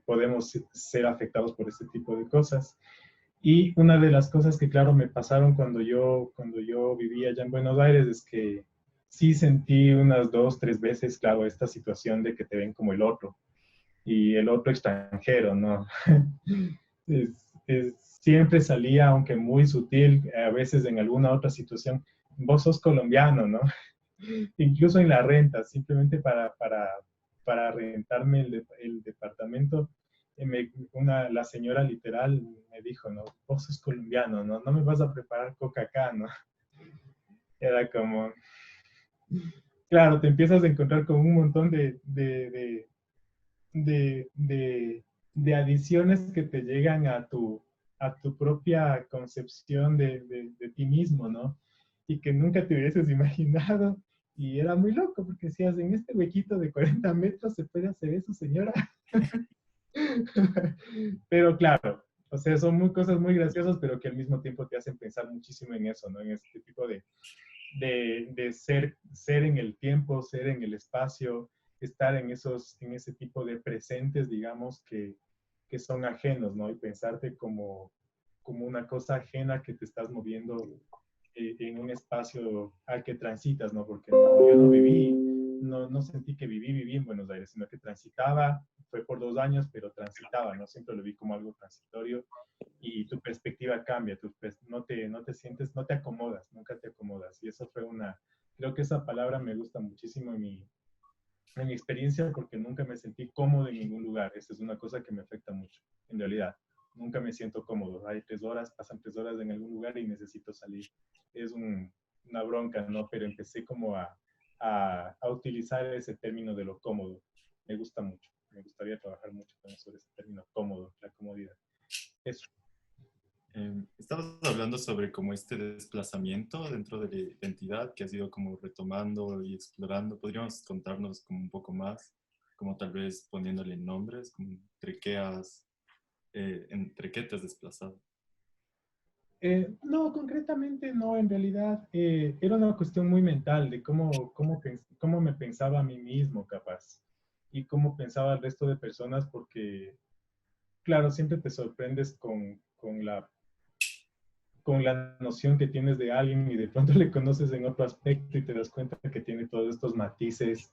podemos ser afectados por este tipo de cosas. Y una de las cosas que, claro, me pasaron cuando yo vivía allá en Buenos Aires es que sí sentí unas 2, 3 veces, claro, esta situación de que te ven como el otro y el otro extranjero, ¿no? Siempre salía, aunque muy sutil, a veces en alguna otra situación, vos sos colombiano, ¿no? Incluso en la renta, simplemente para rentarme el departamento, la señora literal me dijo, no, vos sos colombiano, ¿no? No me vas a preparar coca acá, ¿no? Era como, claro, te empiezas a encontrar con un montón de, de, de adiciones que te llegan a tu propia concepción de ti mismo, ¿no? Y que nunca te hubieses imaginado. Y era muy loco porque decías, en este huequito de 40 metros se puede hacer eso, señora. Pero claro, o sea, son cosas muy graciosas, pero que al mismo tiempo te hacen pensar muchísimo en eso, ¿no? En este tipo de ser en el tiempo, ser en el espacio, estar en ese tipo de presentes, digamos, que son ajenos, ¿no? Y pensarte como una cosa ajena que te estás moviendo en un espacio al que transitas, ¿no? Porque no, yo no viví, no sentí que viví en Buenos Aires, sino que transitaba, fue por 2 años, pero transitaba, ¿no? Siempre lo vi como algo transitorio y tu perspectiva cambia, no te sientes, no te acomodas, nunca te acomodas. Y eso fue creo que esa palabra me gusta muchísimo en mi experiencia porque nunca me sentí cómodo en ningún lugar. Esa es una cosa que me afecta mucho, en realidad. Nunca me siento cómodo. Hay 3 horas, pasan 3 horas en algún lugar y necesito salir. Es una bronca, ¿no? Pero empecé como a utilizar ese término de lo cómodo. Me gusta mucho. Me gustaría trabajar mucho también sobre ese término cómodo, la comodidad. Eso. Estabas hablando sobre como este desplazamiento dentro de la identidad que has ido como retomando y explorando. ¿Podríamos contarnos como un poco más, como tal vez poniéndole nombres, como entre qué te has desplazado? No, concretamente no, en realidad era una cuestión muy mental de cómo me pensaba a mí mismo, capaz, y cómo pensaba el resto de personas, porque, claro, siempre te sorprendes con la noción que tienes de alguien y de pronto le conoces en otro aspecto y te das cuenta que tiene todos estos matices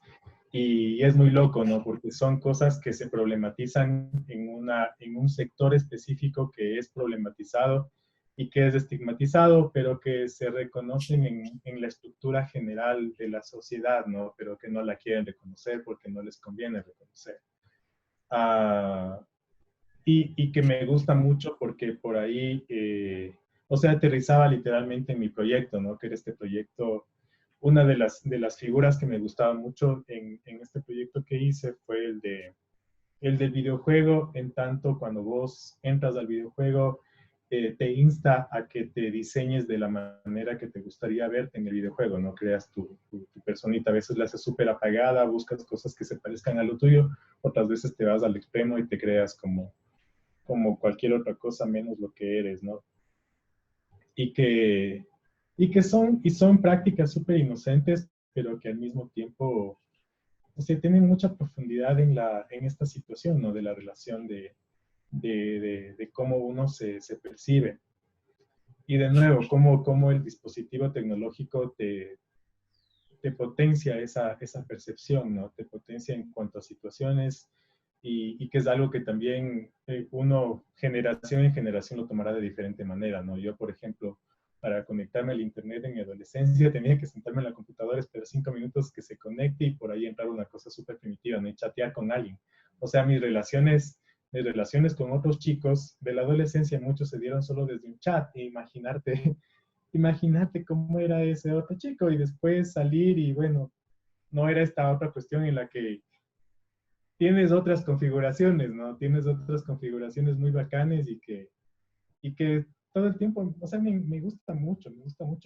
y es muy loco, ¿no? Porque son cosas que se problematizan en un sector específico que es problematizado y que es estigmatizado, pero que se reconocen en la estructura general de la sociedad, ¿no? Pero que no la quieren reconocer porque no les conviene reconocer. Uh, y que me gusta mucho porque por ahí, o sea, aterrizaba literalmente en mi proyecto, ¿no? Que era este proyecto, una de las figuras que me gustaba mucho en este proyecto que hice fue el del videojuego, en tanto cuando vos entras al videojuego, te insta a que te diseñes de la manera que te gustaría verte en el videojuego, ¿no? Creas tu personita, a veces la haces súper apagada, buscas cosas que se parezcan a lo tuyo, otras veces te vas al extremo y te creas como cualquier otra cosa menos lo que eres, ¿no? Y que, son prácticas súper inocentes, pero que al mismo tiempo, o sea, tienen mucha profundidad en esta situación, ¿no? De la relación de cómo uno se percibe. Y de nuevo, cómo el dispositivo tecnológico te potencia esa percepción, ¿no? Te potencia en cuanto a situaciones y que es algo que también uno, generación en generación, lo tomará de diferente manera, ¿no? Yo, por ejemplo, para conectarme al internet en mi adolescencia tenía que sentarme en la computadora, esperar 5 minutos que se conecte y por ahí entrar una cosa súper primitiva, ¿no? Y chatear con alguien. O sea, mis relaciones con otros chicos de la adolescencia, muchos se dieron solo desde un chat. E imagínate cómo era ese otro chico y después salir y bueno, no era esta otra cuestión en la que tienes otras configuraciones, ¿no? Tienes otras configuraciones muy bacanes y que todo el tiempo, o sea, me gusta mucho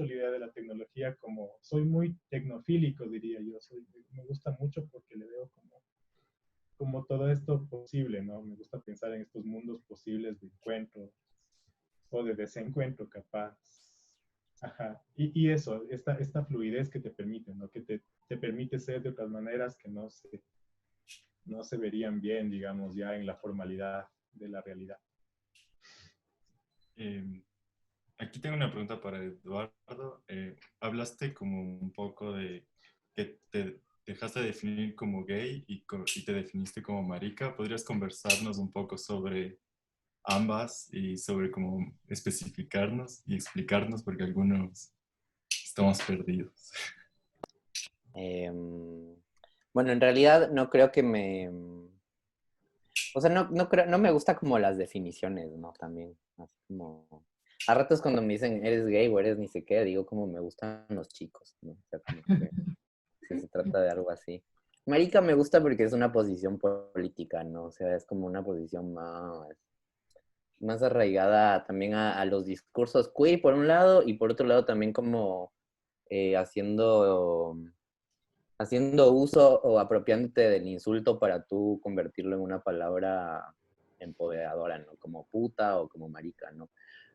la idea de la tecnología, como soy muy tecnofílico, diría yo, me gusta mucho porque le veo como todo esto posible, ¿no? Me gusta pensar en estos mundos posibles de encuentro o de desencuentro capaz. Ajá. Y eso, esta fluidez que te permite, ¿no? Que te permite ser de otras maneras que no se verían bien, digamos, ya en la formalidad de la realidad. Aquí tengo una pregunta para Eduardo. Hablaste como un poco de que te dejaste de definir como gay y te definiste como marica. ¿Podrías conversarnos un poco sobre ambas y sobre cómo especificarnos y explicarnos? Porque algunos estamos perdidos. Bueno, en realidad no creo que me... O sea, no me gusta como las definiciones, ¿no? También, así como... A ratos cuando me dicen, eres gay o eres ni sé qué, digo como me gustan los chicos, ¿no? O sea, como que si se trata de algo así. Marica me gusta porque es una posición política, ¿no? O sea, es como una posición más arraigada también a los discursos queer por un lado y por otro lado también como haciendo uso o apropiándote del insulto para tú convertirlo en una palabra empoderadora, ¿no? Como puta o como marica, ¿no?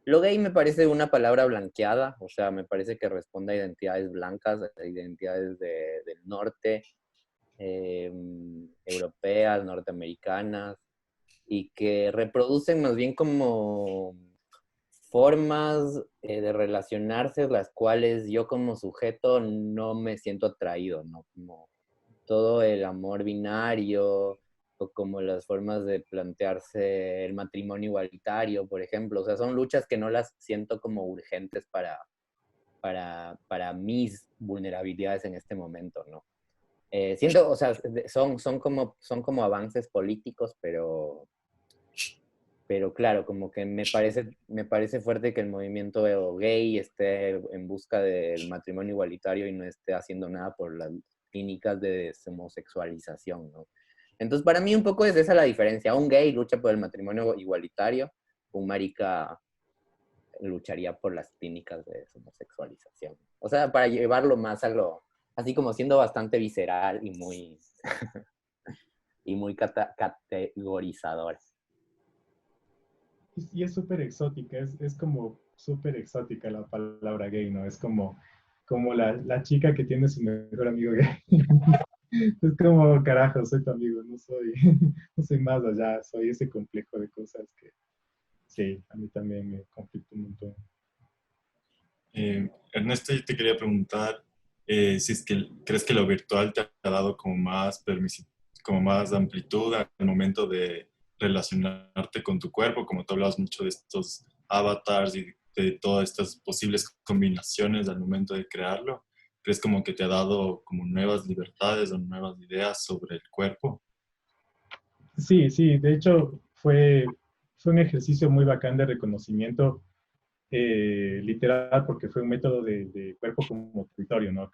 Lo gay me parece una palabra blanqueada, o sea, me parece que responde a identidades blancas, a identidades del norte, europeas, norteamericanas, y que reproducen más bien como formas de relacionarse las cuales yo como sujeto no me siento atraído, ¿no? Como todo el amor binario o como las formas de plantearse el matrimonio igualitario, por ejemplo. O sea, son luchas que no las siento como urgentes para mis vulnerabilidades en este momento, ¿no? Siento, o sea, son como avances políticos, pero claro, como que me parece fuerte que el movimiento gay esté en busca del matrimonio igualitario y no esté haciendo nada por las clínicas de homosexualización, ¿no? Entonces, para mí un poco es esa la diferencia. Un gay lucha por el matrimonio igualitario, un marica lucharía por las clínicas de homosexualización. O sea, para llevarlo más así como siendo bastante visceral y muy categorizador. Y es súper exótica, es como súper exótica la palabra gay, ¿no? Es como la chica que tiene su mejor amigo gay. Es como, carajo, soy tu amigo, no soy más allá, soy ese complejo de cosas que, sí, a mí también me conflicto un montón. Ernesto, yo te quería preguntar si es que crees que lo virtual te ha dado como más amplitud al momento de relacionarte con tu cuerpo, como tú hablabas mucho de estos avatars y de todas estas posibles combinaciones al momento de crearlo. ¿Crees como que te ha dado como nuevas libertades o nuevas ideas sobre el cuerpo? Sí, sí, de hecho fue un ejercicio muy bacán de reconocimiento literal porque fue un método de cuerpo como territorio, ¿no?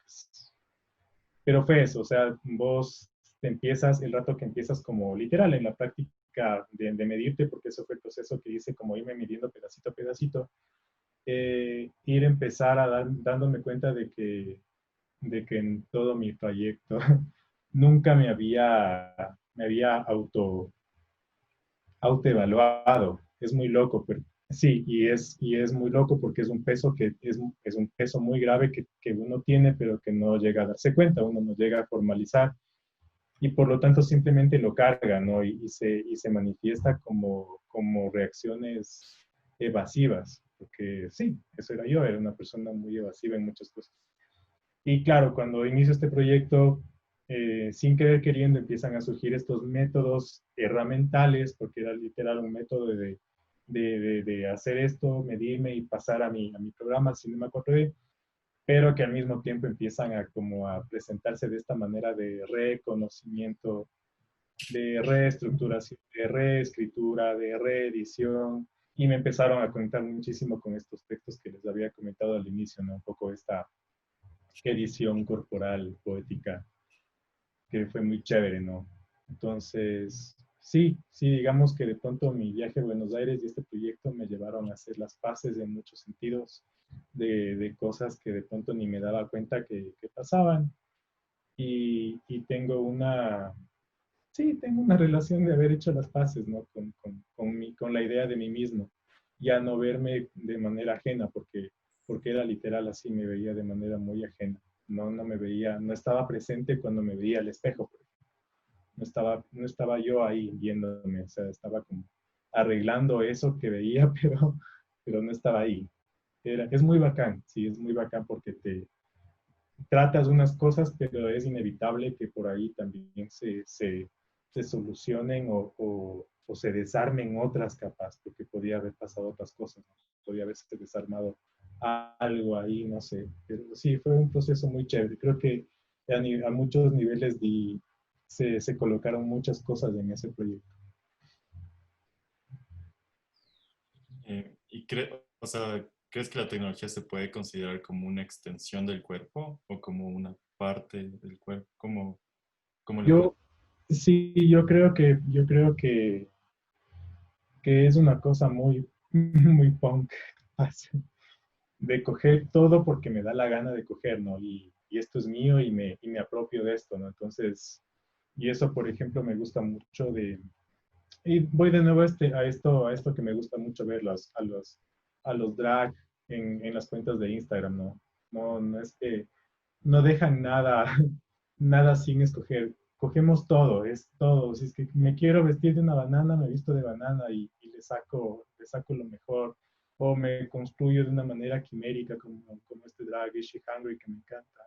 Pero fue eso, o sea, vos el rato que empiezas como literal en la práctica de medirte, porque eso fue el proceso que hice, como irme midiendo pedacito a pedacito, empezar dándome cuenta de que en todo mi trayecto nunca me había autoevaluado. Es muy loco, pero sí, y es muy loco porque es un peso que es un peso muy grave que uno tiene, pero que no llega a darse cuenta, uno no llega a formalizar y por lo tanto simplemente lo carga, ¿no? Y se manifiesta como reacciones evasivas, porque sí, eso era yo, era una persona muy evasiva en muchas cosas. Y claro, cuando inicio este proyecto, sin querer queriendo empiezan a surgir estos métodos herramientales, porque era literal un método de hacer esto, medirme y pasar a mi programa, si no me acuerdo, pero que al mismo tiempo empiezan a como a presentarse de esta manera de reconocimiento, de reestructuración, de reescritura, de reedición, y me empezaron a conectar muchísimo con estos textos que les había comentado al inicio, ¿no? Un poco esta edición corporal, poética, que fue muy chévere, ¿no? Entonces, sí, digamos que de pronto mi viaje a Buenos Aires y este proyecto me llevaron a hacer las paces en muchos sentidos de cosas que de pronto ni me daba cuenta que pasaban. Y tengo tengo una relación de haber hecho las paces, ¿no? Con la idea de mí mismo. Ya no verme de manera ajena, porque era literal así, me veía de manera muy ajena. No me veía, no estaba presente cuando me veía al espejo, por ejemplo. No estaba yo ahí viéndome, o sea, estaba como arreglando eso que veía, pero no estaba ahí. Es muy bacán, sí, es muy bacán porque te tratas unas cosas, pero es inevitable que por ahí también se solucionen o se desarmen otras capas, porque podía haber pasado otras cosas, ¿no? Podía haberse desarmado algo ahí, no sé. Pero sí, fue un proceso muy chévere. Creo que a muchos niveles se colocaron muchas cosas en ese proyecto. Y o sea, ¿crees que la tecnología se puede considerar como una extensión del cuerpo o como una parte del cuerpo? ¿Cómo lo ves? Yo, sí, que es una cosa muy, muy punk, de coger todo porque me da la gana de coger, ¿no? Y esto es mío y me apropio de esto, ¿no? Entonces, y eso, por ejemplo, me gusta mucho y voy de nuevo a esto que me gusta mucho ver a los drag en las cuentas de Instagram, ¿no? No es que no dejan nada, nada sin escoger. Cogemos todo, es todo. Si es que me quiero vestir de una banana, me visto de banana y le saco lo mejor. O me construyo de una manera quimérica, como este drag She Hungry que me encanta.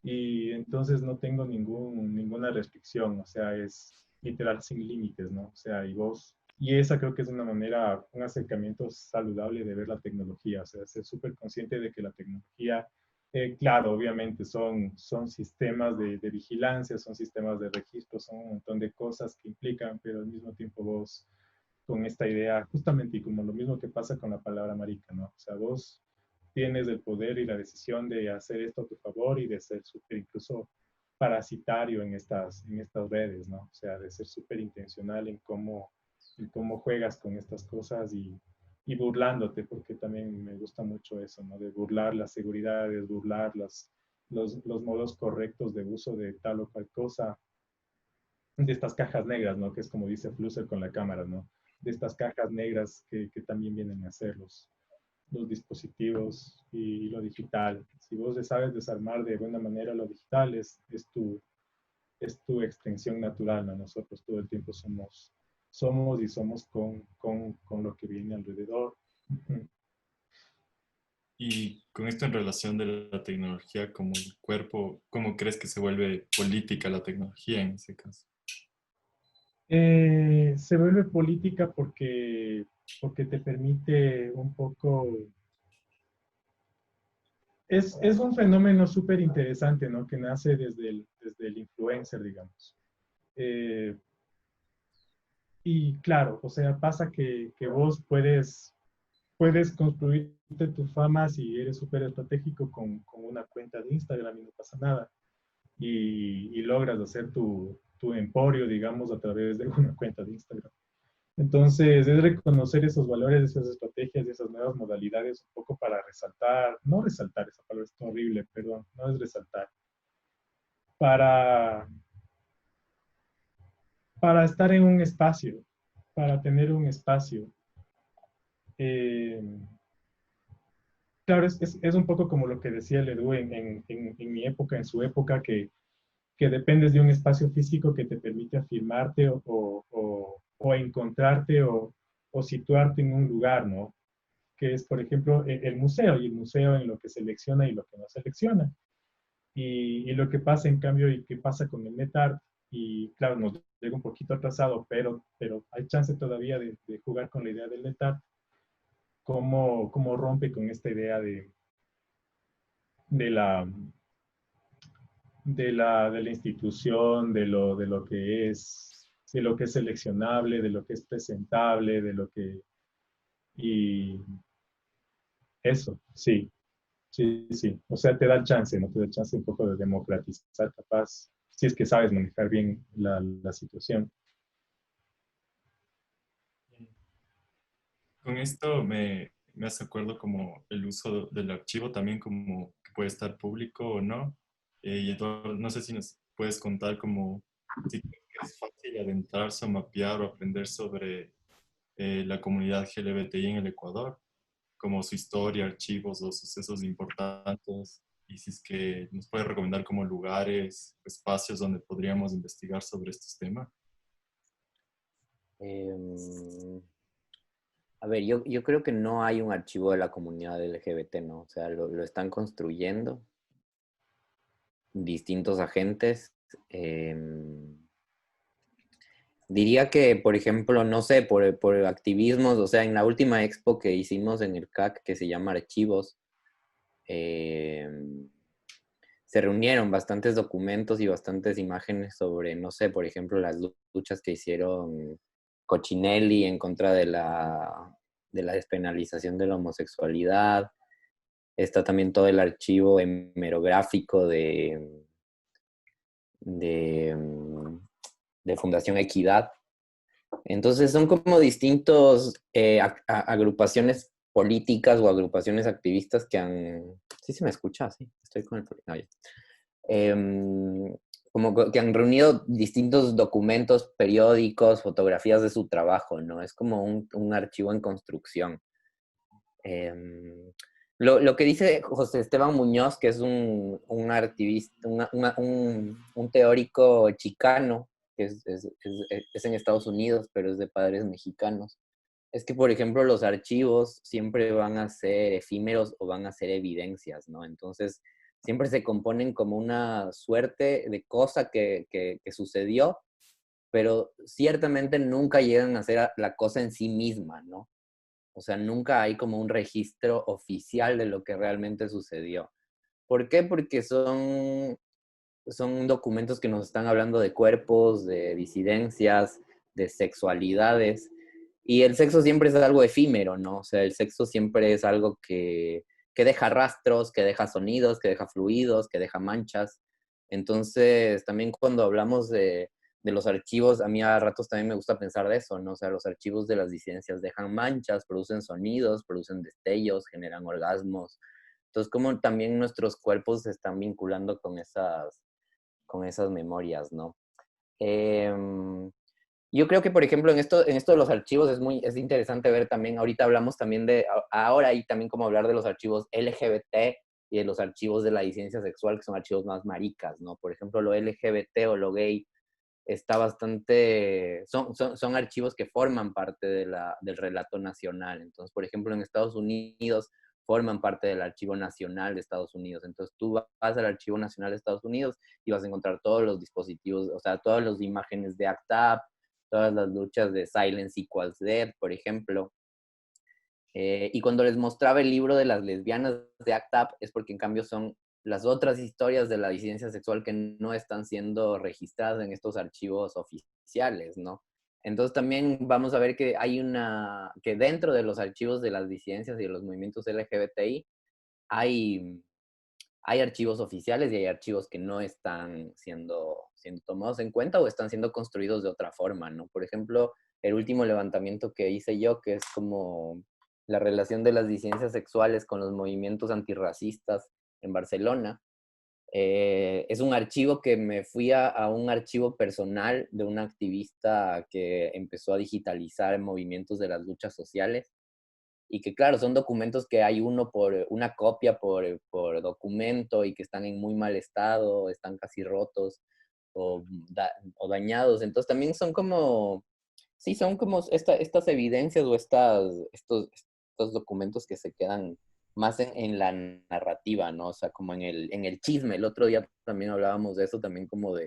Y entonces no tengo ninguna restricción, o sea, es literal sin límites, ¿no? O sea, y esa creo que es una manera, un acercamiento saludable de ver la tecnología, o sea, ser súper consciente de que la tecnología, claro, obviamente son sistemas de vigilancia, son sistemas de registro, son un montón de cosas que implican, pero al mismo tiempo vos con esta idea, justamente, y como lo mismo que pasa con la palabra marica, ¿no? O sea, vos tienes el poder y la decisión de hacer esto a tu favor y de ser súper incluso parasitario en estas redes, ¿no? O sea, de ser súper intencional en cómo juegas con estas cosas y burlándote, porque también me gusta mucho eso, ¿no? De burlar las seguridades, burlar los modos correctos de uso de tal o cual cosa, de estas cajas negras, ¿no? Que es como dice Flusser con la cámara, ¿no? De estas cajas negras que también vienen a ser los dispositivos y lo digital. Si vos sabes desarmar de buena manera lo digital, es tu extensión natural, ¿no? Nosotros todo el tiempo somos y somos con lo que viene alrededor. Y con esto en relación de la tecnología como el cuerpo, ¿cómo crees que se vuelve política la tecnología en ese caso? Se vuelve política porque te permite un poco es un fenómeno súper interesante, ¿no? Que nace desde el influencer, digamos. Eh, y claro, o sea, pasa que vos puedes construirte tu fama si eres súper estratégico con una cuenta de Instagram y no pasa nada. Y logras hacer tu emporio, digamos, a través de una cuenta de Instagram. Entonces, es reconocer esos valores, esas estrategias y esas nuevas modalidades un poco para resaltar, no resaltar, esa palabra es horrible, perdón, no es resaltar, para, para estar en un espacio, para tener un espacio. Eh, claro, es un poco como lo que decía Ledoux en mi época, en su época, que dependes de un espacio físico que te permite afirmarte o encontrarte o situarte en un lugar, ¿no? Que es, por ejemplo, el museo y el museo en lo que selecciona y lo que no selecciona. Y lo que pasa, en cambio, y qué pasa con el NetArt, y claro, nos llega un poquito atrasado, pero hay chance todavía de jugar con la idea del NetArt, cómo rompe con esta idea de la, de la institución, de lo que es seleccionable, de lo que es presentable, de lo que... Y eso, sí, sí, sí. O sea, te da el chance, ¿no? Te da el chance un poco de democratizar, capaz, si es que sabes manejar bien la situación. Con esto me hace acuerdo como el uso del archivo también como que puede estar público o no. Y Eduardo, no sé si nos puedes contar como si crees que es fácil adentrarse o mapear o aprender sobre la comunidad LGBTI en el Ecuador, como su historia, archivos o sucesos importantes. Y si es que nos puede recomendar como lugares, espacios donde podríamos investigar sobre estos temas. Em, a ver, yo creo que no hay un archivo de la comunidad LGBT, ¿no? O sea, lo están construyendo distintos agentes. Diría que, por ejemplo, no sé, por activismos, o sea, en la última expo que hicimos en el CAC, que se llama Archivos, se reunieron bastantes documentos y bastantes imágenes sobre, no sé, por ejemplo, las luchas que hicieron Cochinelli en contra de la despenalización de la homosexualidad. Está también todo el archivo hemerográfico de, de Fundación Equidad. Entonces son como distintos agrupaciones políticas o agrupaciones activistas que han... Sí, se me escucha, sí, estoy con el... No, ya. Como que han reunido distintos documentos, periódicos, fotografías de su trabajo, ¿no? Es como un archivo en construcción. Eh, lo que dice José Esteban Muñoz, que es un activista, un teórico chicano, que es en Estados Unidos, pero es de padres mexicanos, es que, por ejemplo, los archivos siempre van a ser efímeros o van a ser evidencias, ¿no? Entonces, siempre se componen como una suerte de cosa que sucedió, pero ciertamente nunca llegan a ser la cosa en sí misma, ¿no? O sea, nunca hay como un registro oficial de lo que realmente sucedió. ¿Por qué? Porque son documentos que nos están hablando de cuerpos, de disidencias, de sexualidades. Y el sexo siempre es algo efímero, ¿no? O sea, el sexo siempre es algo que deja rastros, que deja sonidos, que deja fluidos, que deja manchas. Entonces, también cuando hablamos de los archivos, a mí a ratos también me gusta pensar de eso, ¿no? O sea, los archivos de las disidencias dejan manchas, producen sonidos, producen destellos, generan orgasmos. Entonces, como también nuestros cuerpos se están vinculando con esas memorias, ¿no? Yo creo que, por ejemplo, en esto de los archivos es interesante ver también, ahorita hablamos también ahora y también como hablar de los archivos LGBT y de los archivos de la disidencia sexual, que son archivos más maricas, ¿no? Por ejemplo, lo LGBT o lo gay está bastante, son archivos que forman parte del relato nacional. Entonces, por ejemplo, en Estados Unidos forman parte del Archivo Nacional de Estados Unidos. Entonces, tú vas al Archivo Nacional de Estados Unidos y vas a encontrar todos los dispositivos, o sea, todas las imágenes de ACT UP, todas las luchas de Silence Equals Dead, por ejemplo. Y cuando les mostraba el libro de las lesbianas de ACT UP, es porque en cambio son las otras historias de la disidencia sexual que no están siendo registradas en estos archivos oficiales, ¿no? Entonces también vamos a ver que que dentro de los archivos de las disidencias y de los movimientos LGBTI hay, hay archivos oficiales y hay archivos que no están siendo tomados en cuenta o están siendo construidos de otra forma, ¿no? Por ejemplo, el último levantamiento que hice yo, que es como la relación de las disidencias sexuales con los movimientos antirracistas en Barcelona. Es un archivo que me fui a un archivo personal de un activista que empezó a digitalizar movimientos de las luchas sociales y que claro, son documentos que hay una copia por documento y que están en muy mal estado, están casi rotos o dañados. Entonces también son como, sí, son como estas evidencias o estos documentos que se quedan más en la narrativa, ¿no? O sea, como en el chisme. El otro día también hablábamos de eso, también como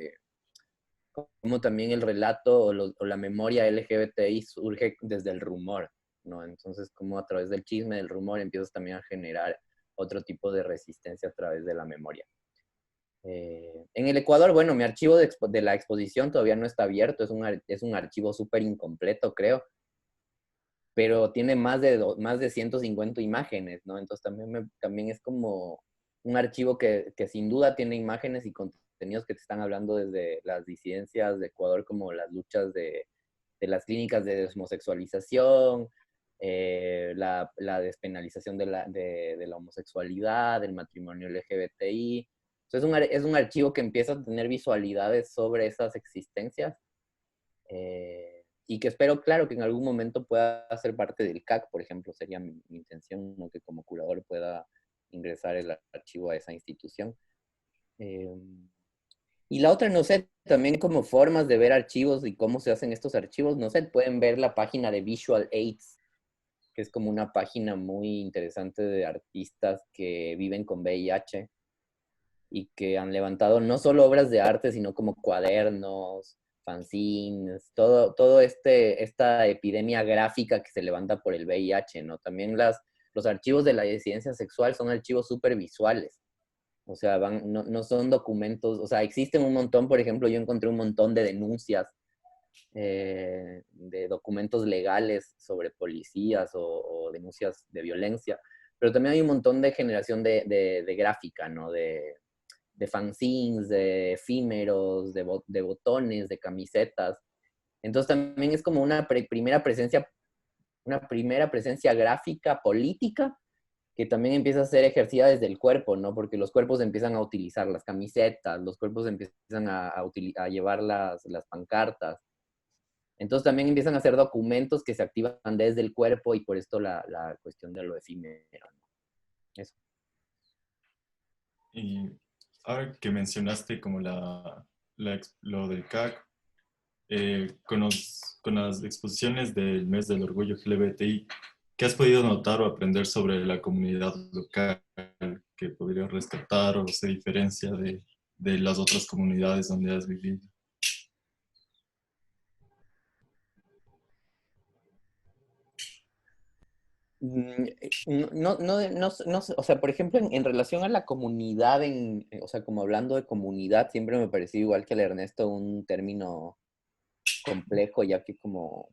también el relato o la memoria LGBTI surge desde el rumor, ¿no? Entonces, como a través del chisme, del rumor, empiezas también a generar otro tipo de resistencia a través de la memoria. En el Ecuador, bueno, mi archivo de la exposición todavía no está abierto, es un archivo súper incompleto, creo, pero tiene más de 150 imágenes, ¿no? Entonces también es como un archivo que sin duda tiene imágenes y contenidos que te están hablando desde las disidencias de Ecuador, como las luchas de las clínicas de homosexualización, la despenalización de la homosexualidad, del matrimonio LGBTI. Entonces es un archivo que empieza a tener visualidades sobre esas existencias. Y que espero, claro, que en algún momento pueda ser parte del CAC, por ejemplo, sería mi intención, ¿no? Que como curador pueda ingresar el archivo a esa institución. Eh, y la otra, no sé, también como formas de ver archivos y cómo se hacen estos archivos, no sé, pueden ver la página de Visual AIDS, que es como una página muy interesante de artistas que viven con VIH y que han levantado no solo obras de arte, sino como cuadernos, fanzines, todo esta epidemia gráfica que se levanta por el VIH, ¿no? También los archivos de la disidencia sexual son archivos súper visuales. O sea, no son documentos, o sea, existen un montón, por ejemplo, yo encontré un montón de denuncias, de documentos legales sobre policías o denuncias de violencia, pero también hay un montón de generación de gráfica, ¿no? De fanzines, de efímeros, de botones, de camisetas. Entonces también es como una primera presencia gráfica política que también empieza a ser ejercida desde el cuerpo, ¿no? Porque los cuerpos empiezan a utilizar las camisetas, los cuerpos empiezan a llevar las pancartas. Entonces también empiezan a ser documentos que se activan desde el cuerpo y por esto la cuestión de lo efímero, ¿no? Eso. Y ahora que mencionaste como lo del CAC, con las exposiciones del mes del orgullo LGBTI, ¿qué has podido notar o aprender sobre la comunidad local que podrías rescatar o se diferencia de las otras comunidades donde has vivido? No sé, o sea, por ejemplo, en relación a la comunidad, o sea, como hablando de comunidad, siempre me pareció igual que el Ernesto un término complejo, ya que como,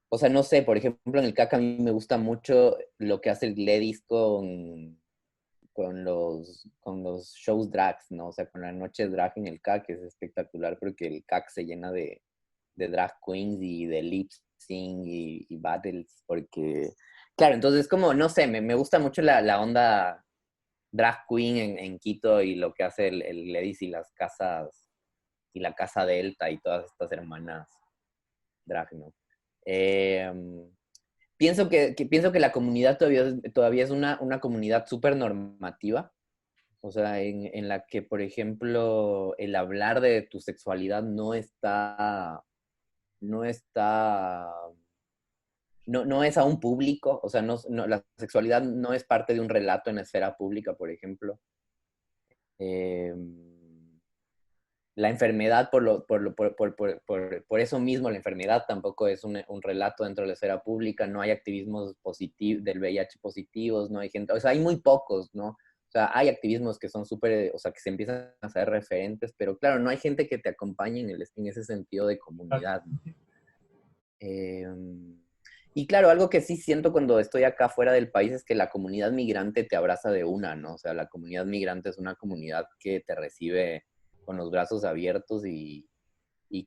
o sea, no sé, por ejemplo, en el CAC a mí me gusta mucho lo que hace el Gledis con los shows drags, ¿no? O sea, con la noche drag en el CAC es espectacular porque el CAC se llena de drag queens y de lip sync y battles, porque, claro, entonces como, no sé, me gusta mucho la onda drag queen en Quito y lo que hace el Gledis y las casas, y la casa Delta y todas estas hermanas drag, ¿no? Eh, pienso que la comunidad todavía es una comunidad súper normativa, o sea, en la que, por ejemplo, el hablar de tu sexualidad no está, no es a un público, o sea, la sexualidad no es parte de un relato en la esfera pública, por ejemplo. Eh, la enfermedad, por eso mismo, la enfermedad tampoco es un relato dentro de la esfera pública, no hay activismos positivos del VIH positivos, no hay gente, o sea, hay muy pocos, ¿no? O sea, hay activismos que son súper, o sea, que se empiezan a hacer referentes, pero claro, no hay gente que te acompañe en ese sentido de comunidad. Eh, y claro, algo que sí siento cuando estoy acá fuera del país es que la comunidad migrante te abraza de una, ¿no? O sea, la comunidad migrante es una comunidad que te recibe con los brazos abiertos y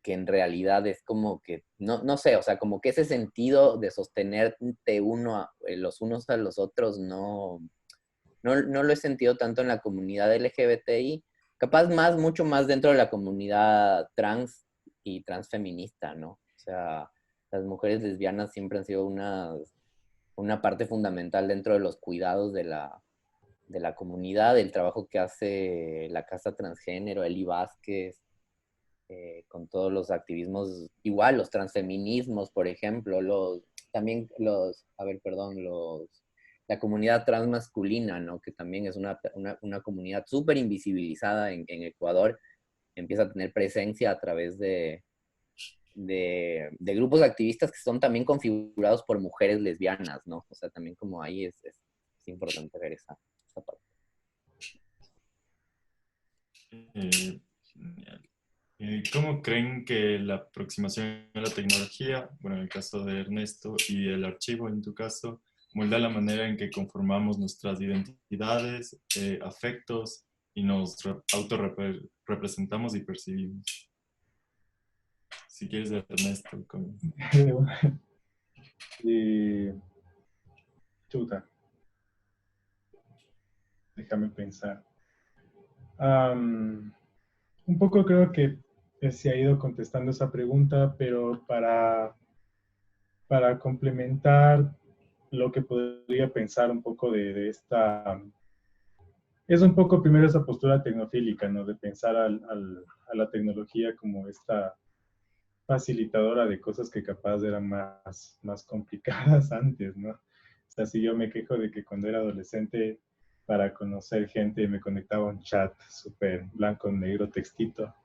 que en realidad es como que, no sé, o sea, como que ese sentido de sostenerte los unos a los otros no lo he sentido tanto en la comunidad LGBTI, capaz mucho más dentro de la comunidad trans y transfeminista, ¿no? O sea, las mujeres lesbianas siempre han sido una parte fundamental dentro de los cuidados de la comunidad, del trabajo que hace la Casa Transgénero, Eli Vázquez, con todos los activismos, igual los transfeminismos, por ejemplo, también a ver, perdón, la comunidad transmasculina, ¿no? Que también es una comunidad súper invisibilizada en Ecuador, empieza a tener presencia a través de grupos activistas que son también configurados por mujeres lesbianas, ¿no? O sea, también como ahí es importante ver esa parte. Genial. ¿Cómo creen que la aproximación a la tecnología, bueno, en el caso de Ernesto, y el archivo en tu caso, molda la manera en que conformamos nuestras identidades, afectos y nos autorrepresentamos y percibimos? Si quieres, Ernesto, ¿cómo? Chuta, déjame pensar. Un poco creo que se ha ido contestando esa pregunta, pero para complementar lo que podría pensar un poco de esta... Es un poco primero esa postura tecnofílica, ¿no? De pensar a la tecnología como esta facilitadora de cosas que capaz eran más complicadas antes, ¿no? O sea, si yo me quejo de que cuando era adolescente, para conocer gente, me conectaba a un chat súper blanco, negro, textito,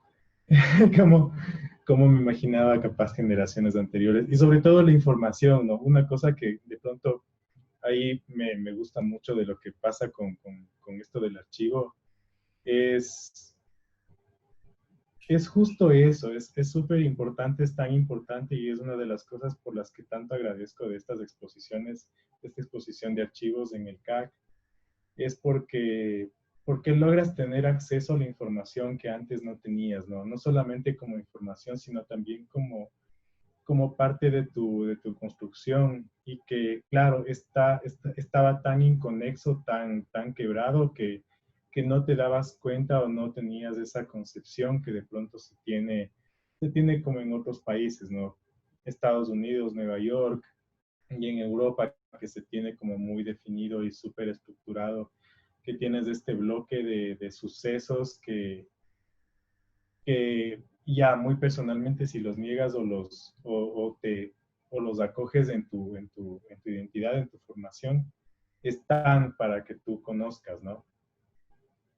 como, como me imaginaba capaz generaciones anteriores. Y sobre todo la información, ¿no? Una cosa que de pronto ahí me gusta mucho de lo que pasa con esto del archivo es justo eso, es súper importante, es tan importante y es una de las cosas por las que tanto agradezco de estas exposiciones, de esta exposición de archivos en el CAC, es porque logras tener acceso a la información que antes no tenías, ¿no? No solamente como información, sino también como parte de tu construcción y que, claro, estaba tan inconexo, tan quebrado que no te dabas cuenta o no tenías esa concepción que de pronto se tiene como en otros países, ¿no? Estados Unidos, Nueva York y en Europa que se tiene como muy definido y súper estructurado, que tienes este bloque de sucesos que ya muy personalmente si los niegas o los acoges en tu identidad, en tu formación, están para que tú conozcas, ¿no?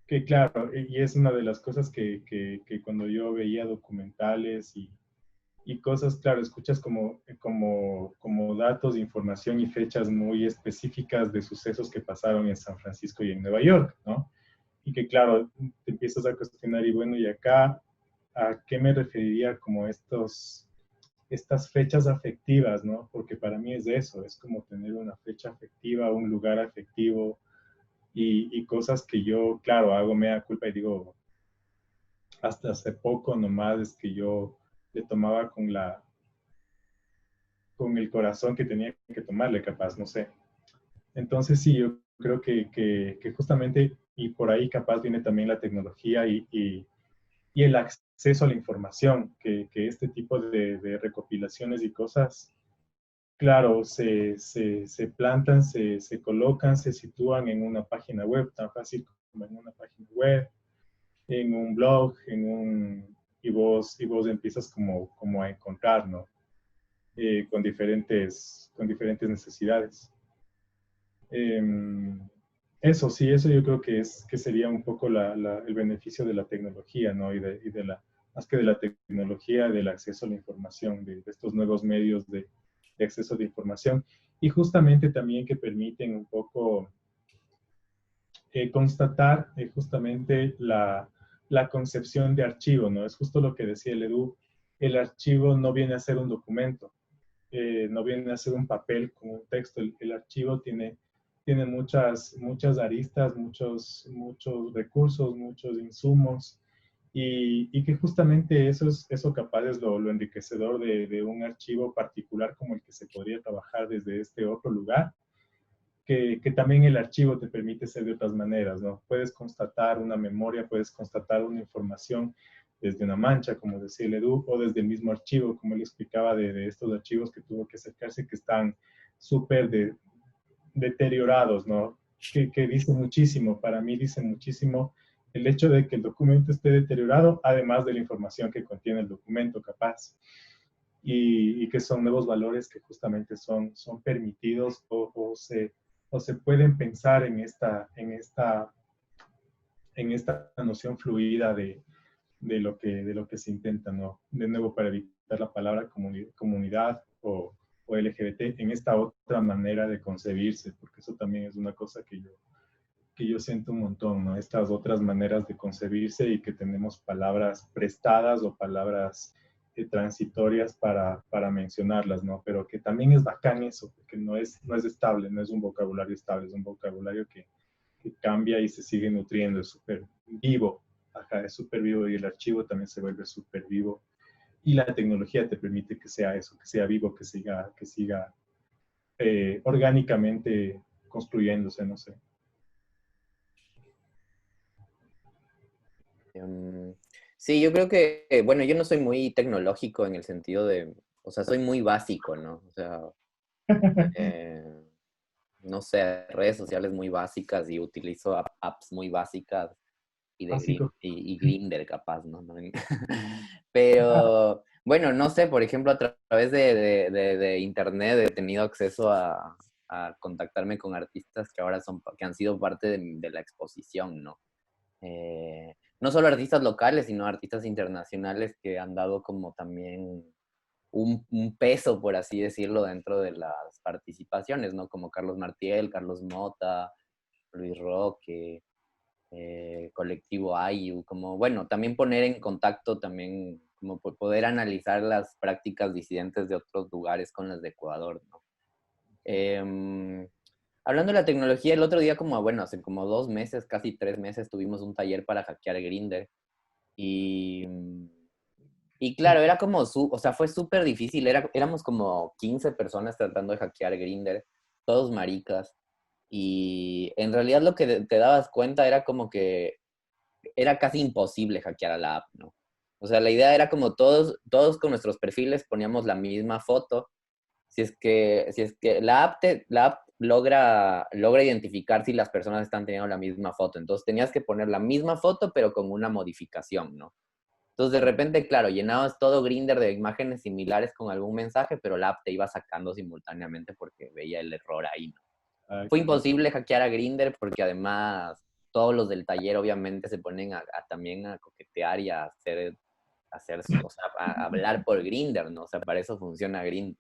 Que claro, y es una de las cosas que cuando yo veía documentales y cosas, claro, escuchas como datos, información y fechas muy específicas de sucesos que pasaron en San Francisco y en Nueva York, ¿no? Y que claro, te empiezas a cuestionar y bueno, y acá a qué me referiría como estas fechas afectivas, ¿no? Porque para mí es eso, es como tener una fecha afectiva, un lugar afectivo y cosas que yo, claro, hago mea culpa y digo, hasta hace poco nomás es que yo le tomaba con el corazón que tenía que tomarle, capaz, no sé. Entonces sí, yo creo que justamente, y por ahí capaz viene también la tecnología y el acceso a la información, que este tipo de recopilaciones y cosas, claro, se plantan, se colocan, se sitúan en una página web, tan fácil como en una página web, en un blog, y vos empiezas como a encontrar, ¿no? Con diferentes necesidades. Eso sí, eso yo creo que sería un poco el beneficio de la tecnología, ¿no? Y de más que de la tecnología, del acceso a la información, de estos nuevos medios de acceso de información. Y justamente también que permiten un poco constatar justamente la concepción de archivo, ¿no? Es justo lo que decía el Edu, el archivo no viene a ser un documento, no viene a ser un papel como un texto, el archivo tiene muchas aristas, muchos recursos, muchos insumos, y que justamente eso capaz es lo enriquecedor de un archivo particular como el que se podría trabajar desde este otro lugar, que también el archivo te permite ser de otras maneras, ¿no? Puedes constatar una memoria, puedes constatar una información desde una mancha, como decía el Edu, o desde el mismo archivo, como él explicaba de estos archivos que tuvo que acercarse, que están súper deteriorados, ¿no? Que dice muchísimo, para mí dice muchísimo el hecho de que el documento esté deteriorado, además de la información que contiene el documento, capaz. Y que son nuevos valores que justamente son permitidos o o se pueden pensar en esta noción fluida de lo que se intenta, ¿no? De nuevo, para evitar la palabra comunidad o LGBT, en esta otra manera de concebirse, porque eso también es una cosa que yo siento un montón, ¿no? Estas otras maneras de concebirse y que tenemos palabras prestadas o palabras transitorias para mencionarlas, ¿no? Pero que también es bacán eso, porque no es estable, no es un vocabulario estable, es un vocabulario que cambia y se sigue nutriendo, es súper vivo, ajá, es súper vivo y el archivo también se vuelve súper vivo. Y la tecnología te permite que sea eso, que sea vivo, que siga orgánicamente construyéndose, no sé. Em, Sí, yo creo que, bueno, yo no soy muy tecnológico en el sentido de, o sea, soy muy básico, ¿no? O sea, eh, no sé, redes sociales muy básicas y utilizo apps muy básicas y de Básico. y Grindr capaz, ¿no? Pero, bueno, no sé, por ejemplo, a través de internet he tenido acceso a contactarme con artistas que ahora que han sido parte de la exposición, ¿no? No solo artistas locales, sino artistas internacionales que han dado como también un peso, por así decirlo, dentro de las participaciones, ¿no? Como Carlos Martiel, Carlos Mota, Luis Roque, Colectivo Ayu, como, bueno, también poner en contacto también, como poder analizar las prácticas disidentes de otros lugares con las de Ecuador, ¿no? Eh, Hablando de la tecnología, el otro día, como, bueno, hace como 2 meses, casi 3 meses, tuvimos un taller para hackear Grindr. Y, y claro, era como, o sea, fue súper difícil. Éramos como 15 personas tratando de hackear Grindr, todos maricas. Y en realidad lo que te dabas cuenta era como que era casi imposible hackear a la app, ¿no? O sea, la idea era como todos con nuestros perfiles poníamos la misma foto. Si es que la app logra identificar si las personas están teniendo la misma foto. Entonces tenías que poner la misma foto, pero con una modificación, ¿no? Entonces de repente, claro, llenabas todo Grindr de imágenes similares con algún mensaje, pero la app te iba sacando simultáneamente porque veía el error ahí, ¿no? Ay, Fue qué loco. imposible hackear a Grindr porque además todos los del taller obviamente se ponen también a coquetear y o sea, a hablar por Grindr, ¿no? O sea, para eso funciona Grindr.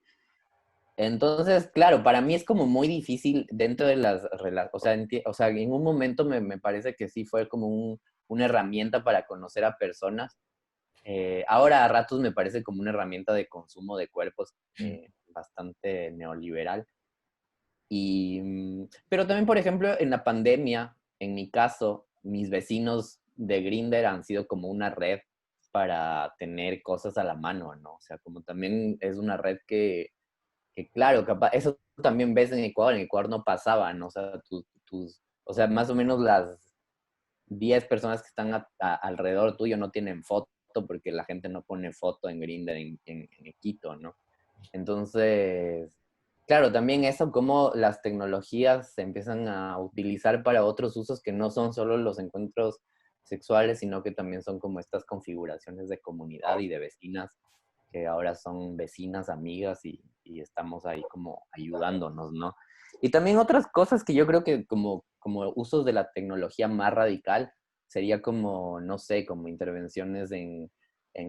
Entonces, claro, para mí es como muy difícil dentro de las relaciones, o sea, en un momento me parece que sí fue como una herramienta para conocer a personas. Ahora a ratos me parece como una herramienta de consumo de cuerpos bastante neoliberal. Pero también, por ejemplo, en la pandemia, en mi caso, mis vecinos de Grindr han sido como una red para tener cosas a la mano, ¿no? O sea, como también es una red que claro, capaz, eso también ves en Ecuador no pasaba, ¿no? O sea, o sea, más o menos las 10 personas que están alrededor tuyo no tienen foto porque la gente no pone foto en Grindr en Quito, ¿no? Entonces, claro, también eso, como las tecnologías se empiezan a utilizar para otros usos que no son solo los encuentros sexuales, sino que también son como estas configuraciones de comunidad y de vecinas, que ahora son vecinas, amigas y estamos ahí como ayudándonos, ¿no? Y también otras cosas que yo creo que como usos de la tecnología más radical sería como, no sé, como intervenciones en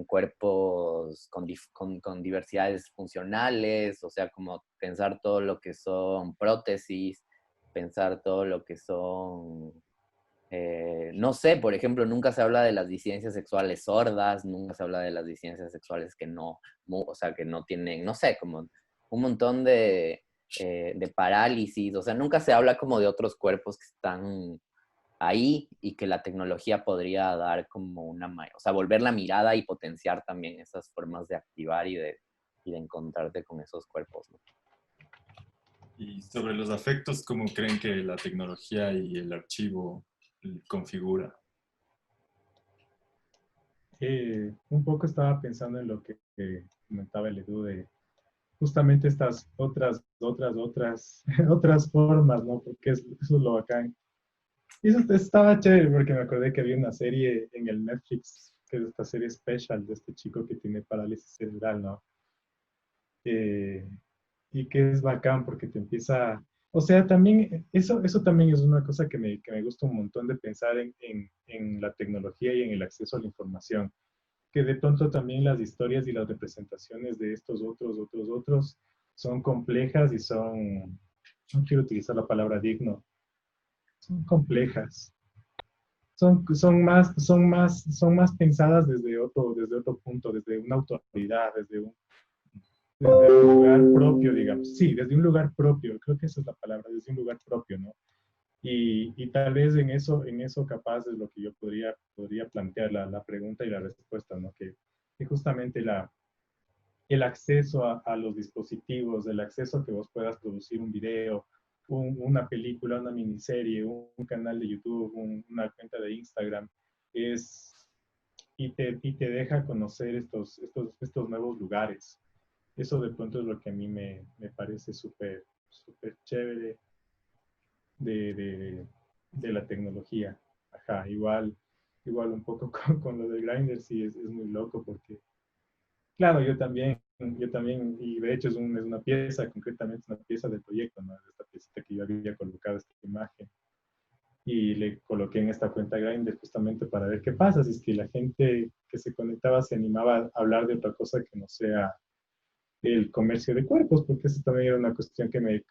cuerpos con diversidades funcionales, o sea, como pensar todo lo que son prótesis, pensar todo lo que son, no sé, por ejemplo, nunca se habla de las disidencias sexuales sordas, nunca se habla de las disidencias sexuales que no, o sea, que no tienen, no sé, como un montón de parálisis, o sea, nunca se habla como de otros cuerpos que están ahí y que la tecnología podría dar como o sea, volver la mirada y potenciar también esas formas de activar y de encontrarte con esos cuerpos, ¿no? Y sobre los afectos, ¿cómo creen que la tecnología y el archivo configura? Un poco estaba pensando en lo que comentaba el Edu de justamente estas otras formas, ¿no? Porque eso es lo bacán. Y eso estaba chévere porque me acordé que había una serie en el Netflix, que es esta serie special de este chico que tiene parálisis cerebral, ¿no? Eh, y que es bacán porque te empieza, O sea, también, eso también es una cosa que me gusta un montón de pensar en la tecnología y en el acceso a la información, que de pronto también las historias y las representaciones de estos otros son complejas y son, no quiero utilizar la palabra digno, son complejas. Son más pensadas desde otro punto, desde una autoridad, desde un lugar propio, digamos. Sí, desde un lugar propio, creo que esa es la palabra, desde un lugar propio, ¿no? Y tal vez en eso capaz es lo que yo podría plantear la pregunta y la respuesta, ¿no? Que justamente el acceso a los dispositivos, el acceso a que vos puedas producir un video, una película, una miniserie, un canal de YouTube, una cuenta de Instagram, es, y te deja conocer estos nuevos lugares. Eso de pronto es lo que a mí me parece súper chévere de, de, de la tecnología. Ajá, igual un poco con lo de Grindr, sí, es muy loco porque, claro, yo también, y de hecho es una pieza, concretamente una pieza del proyecto, ¿no? Esta piecita que yo había colocado esta imagen y le coloqué en esta cuenta Grindr justamente para ver qué pasa, si es que la gente que se conectaba se animaba a hablar de otra cosa que no sea el comercio de cuerpos, porque eso también era una cuestión que me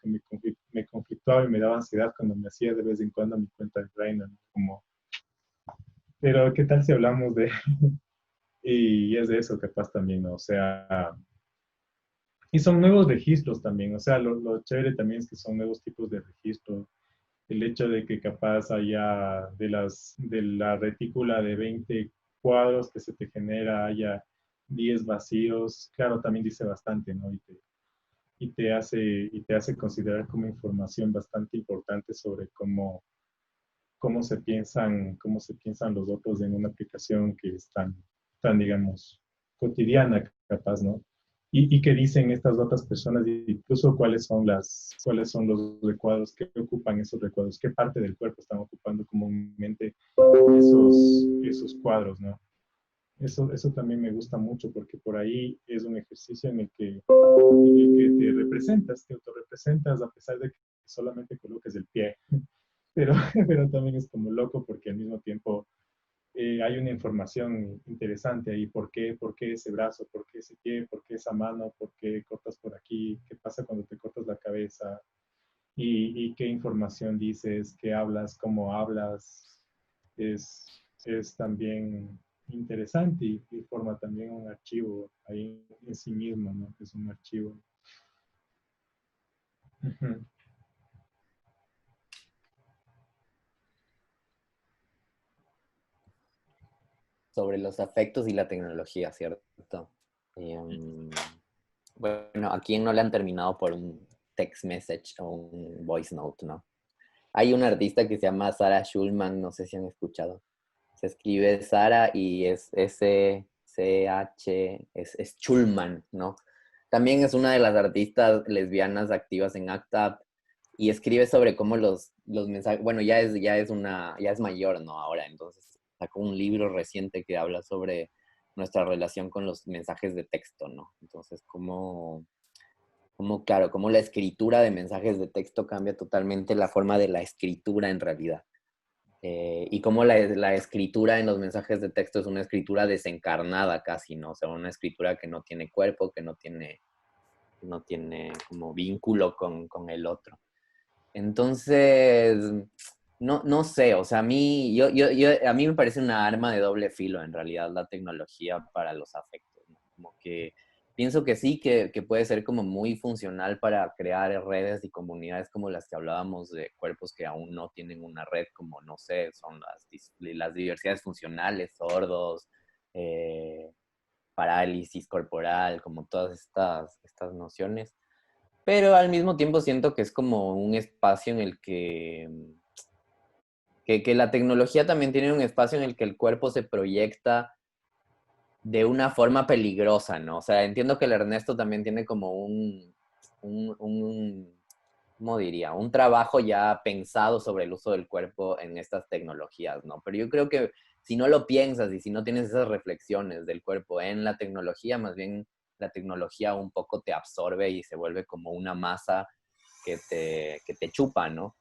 conflictuaba y me daba ansiedad cuando me hacía de vez en cuando mi cuenta de Grindr, ¿no? Como, pero ¿qué tal si hablamos de, y es de eso capaz también, ¿no? O sea, y son nuevos registros también, o sea, lo chévere también es que son nuevos tipos de registros. El hecho de que capaz haya de la retícula de 20 cuadros que se te genera, haya 10 vacíos, claro, también dice bastante, ¿no? Y te hace considerar como información bastante importante sobre cómo se piensan los otros en una aplicación que es tan digamos, cotidiana, capaz, ¿no? Y qué dicen estas otras personas, incluso cuáles son los recuadros, qué ocupan esos recuadros, qué parte del cuerpo están ocupando comúnmente esos cuadros, ¿no? Eso también me gusta mucho porque por ahí es un ejercicio en el que te representas, te autorrepresentas a pesar de que solamente coloques el pie. Pero, pero también es como loco porque al mismo tiempo hay una información interesante ahí. ¿Por qué ese brazo? ¿Por qué ese pie? ¿Por qué esa mano? ¿Por qué cortas por aquí? ¿Qué pasa cuando te cortas la cabeza? Y qué información dices? ¿Qué hablas? ¿Cómo hablas? Es también interesante y forma también un archivo ahí en sí mismo, ¿no? Es un archivo. Ujú. Sobre los afectos y la tecnología, ¿cierto? Em, bueno, ¿a quién no le han terminado por un text message o un voice note, no? Hay un artista que se llama Sarah Schulman, no sé si han escuchado. Se escribe Sara y es S-C-H, es Schulman, ¿no? También es una de las artistas lesbianas activas en ACT UP y escribe sobre cómo los mensajes, bueno, ya es mayor, ¿no? Ahora, entonces sacó un libro reciente que habla sobre nuestra relación con los mensajes de texto, ¿no? Entonces, claro, cómo la escritura de mensajes de texto cambia totalmente la forma de la escritura en realidad. Y cómo la escritura en los mensajes de texto es una escritura desencarnada casi, ¿no? O sea, una escritura que no tiene cuerpo, que no tiene como vínculo con el otro. Entonces, no sé, o sea, a mí me parece una arma de doble filo en realidad la tecnología para los afectos, ¿no? Como que pienso que sí, que puede ser como muy funcional para crear redes y comunidades como las que hablábamos de cuerpos que aún no tienen una red, como, no sé, son las diversidades funcionales, sordos, eh, parálisis corporal, como todas estas nociones. Pero al mismo tiempo siento que es como un espacio en el que la tecnología también tiene un espacio en el que el cuerpo se proyecta de una forma peligrosa, ¿no? O sea, entiendo que el Ernesto también tiene como ¿cómo diría? Un trabajo ya pensado sobre el uso del cuerpo en estas tecnologías, ¿no? Pero yo creo que si no lo piensas y si no tienes esas reflexiones del cuerpo en la tecnología, más bien la tecnología un poco te absorbe y se vuelve como una masa que te chupa, ¿no?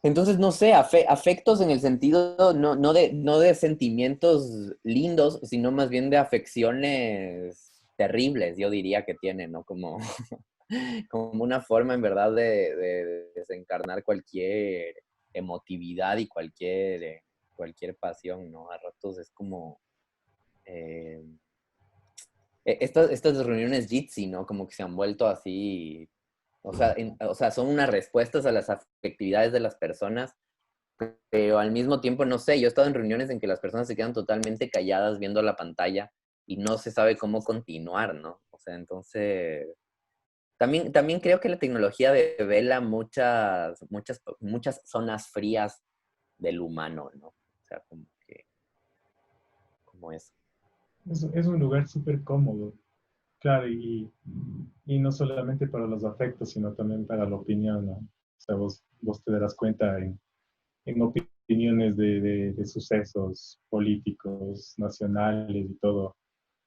Entonces, no sé, afectos en el sentido no de sentimientos lindos, sino más bien de afecciones terribles, yo diría que tiene, ¿no? Como, como una forma en verdad de desencarnar cualquier emotividad y cualquier pasión, ¿no? A ratos es como eh, estas reuniones Jitsi, ¿no? Como que se han vuelto así, o sea, son unas respuestas a las afectividades de las personas, pero al mismo tiempo, no sé, yo he estado en reuniones en que las personas se quedan totalmente calladas viendo la pantalla y no se sabe cómo continuar, ¿no? O sea, entonces, también creo que la tecnología devela muchas zonas frías del humano, ¿no? O sea, como eso. Es un lugar súper cómodo, claro, y no solamente para los afectos, sino también para la opinión, ¿no? O sea, vos te darás cuenta en opiniones de sucesos políticos, nacionales y todo.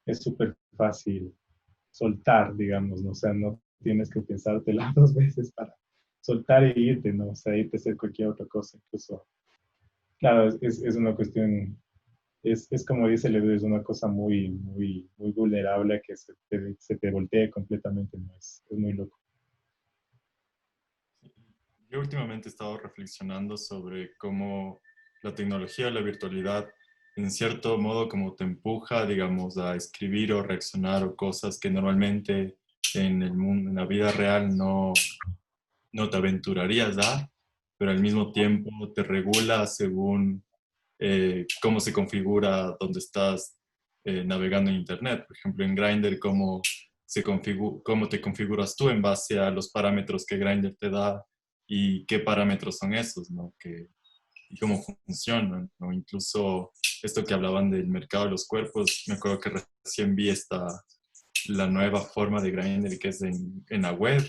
Es súper fácil soltar, digamos, ¿no? O sea, no tienes que pensártela 2 veces para soltar e irte, ¿no? O sea, irte a hacer cualquier otra cosa, incluso. Claro, es una cuestión, es como dice Ledu, es una cosa muy vulnerable que se te voltee completamente, ¿no? Es muy loco. Yo últimamente he estado reflexionando sobre cómo la tecnología, la virtualidad, en cierto modo como te empuja, digamos, a escribir o reaccionar o cosas que normalmente en el mundo, en la vida real no te aventurarías a, pero al mismo tiempo te regula según cómo se configura donde estás navegando en Internet. Por ejemplo, en Grindr, cómo te configuras tú en base a los parámetros que Grindr te da y qué parámetros son esos, ¿no? Y cómo funcionan, ¿no? Incluso esto que hablaban del mercado de los cuerpos, me acuerdo que recién vi la nueva forma de Grindr que es en la web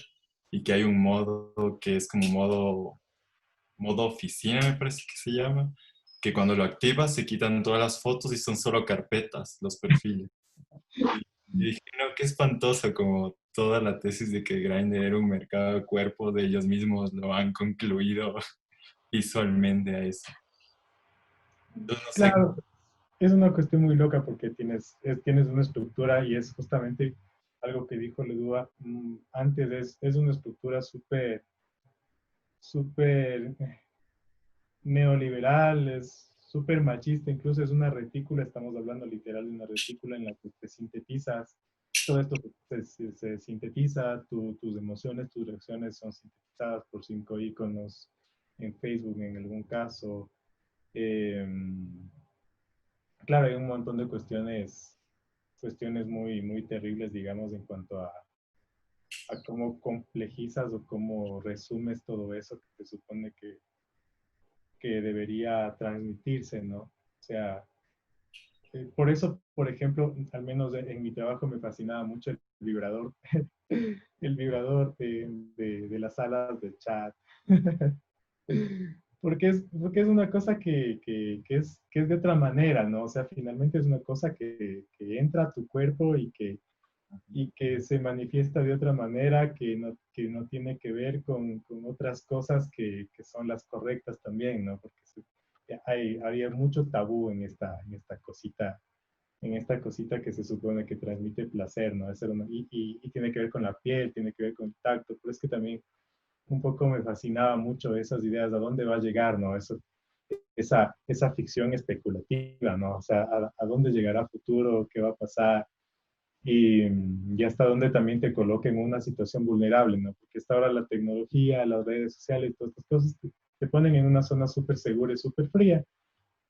y que hay un modo que es como modo oficina, me parece que se llama, que cuando lo activas se quitan todas las fotos y son solo carpetas, los perfiles. Y dije, no, qué espantoso, como toda la tesis de que Grindr era un mercado de cuerpo de ellos mismos lo han concluido visualmente a eso. Entonces, no sé, Claro, es una cuestión muy loca porque tienes una estructura y es justamente algo que dijo Ledua antes, es una estructura súper neoliberal, es súper machista, incluso es una retícula, estamos hablando literal de una retícula en la que te sintetizas, todo esto se sintetiza, tus emociones, tus reacciones son sintetizadas por 5 iconos en Facebook en algún caso. Eh, claro, hay un montón de cuestiones muy terribles, digamos, en cuanto a cómo complejizas o cómo resumes todo eso que se supone que debería transmitirse, ¿no? O sea, por eso, por ejemplo, al menos en mi trabajo me fascinaba mucho el vibrador, el vibrador de las salas de chat. Porque es una cosa que es de otra manera, ¿no? O sea, finalmente es una cosa que entra a tu cuerpo y que se manifiesta de otra manera, que no tiene que ver con otras cosas que son las correctas también, ¿no? Porque había mucho tabú en esta cosita que se supone que transmite placer, ¿no? Y tiene que ver con la piel, tiene que ver con el tacto, pero es que también un poco me fascinaba mucho esas ideas, ¿a dónde va a llegar, ¿no? Esa ficción especulativa, ¿no? O sea, ¿a dónde llegará a futuro? ¿Qué va a pasar? Y hasta dónde también te coloca en una situación vulnerable, ¿no? Porque hasta ahora la tecnología, las redes sociales, todas estas cosas te ponen en una zona súper segura y súper fría,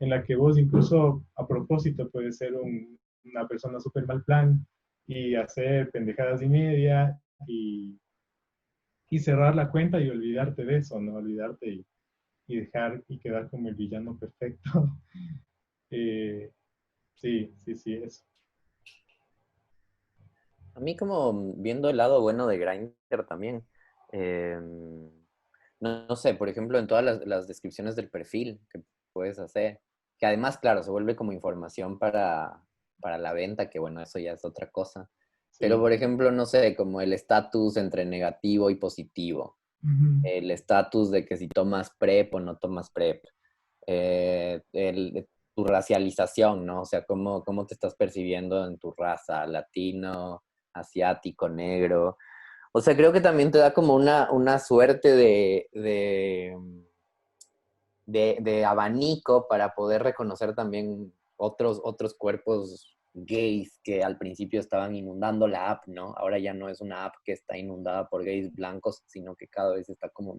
en la que vos incluso a propósito puedes ser una persona súper mal plan y hacer pendejadas y media y cerrar la cuenta y olvidarte de eso, ¿no? Olvidarte y dejar y quedar como el villano perfecto. Sí, sí, sí, eso. A mí como viendo el lado bueno de Grindr también. No sé, por ejemplo, en todas las descripciones del perfil que puedes hacer, que además, claro, se vuelve como información para la venta, que bueno, eso ya es otra cosa. Pero, Sí. por ejemplo, no sé, como el estatus entre negativo y positivo. Ujú. El estatus de que si tomas PrEP o no tomas PrEP. Tu racialización, ¿no? O sea, cómo te estás percibiendo en tu raza, latino, asiático, negro. O sea, creo que también te da como una suerte de abanico para poder reconocer también otros cuerpos gays que al principio estaban inundando la app, ¿no? Ahora ya no es una app que está inundada por gays blancos, sino que cada vez está como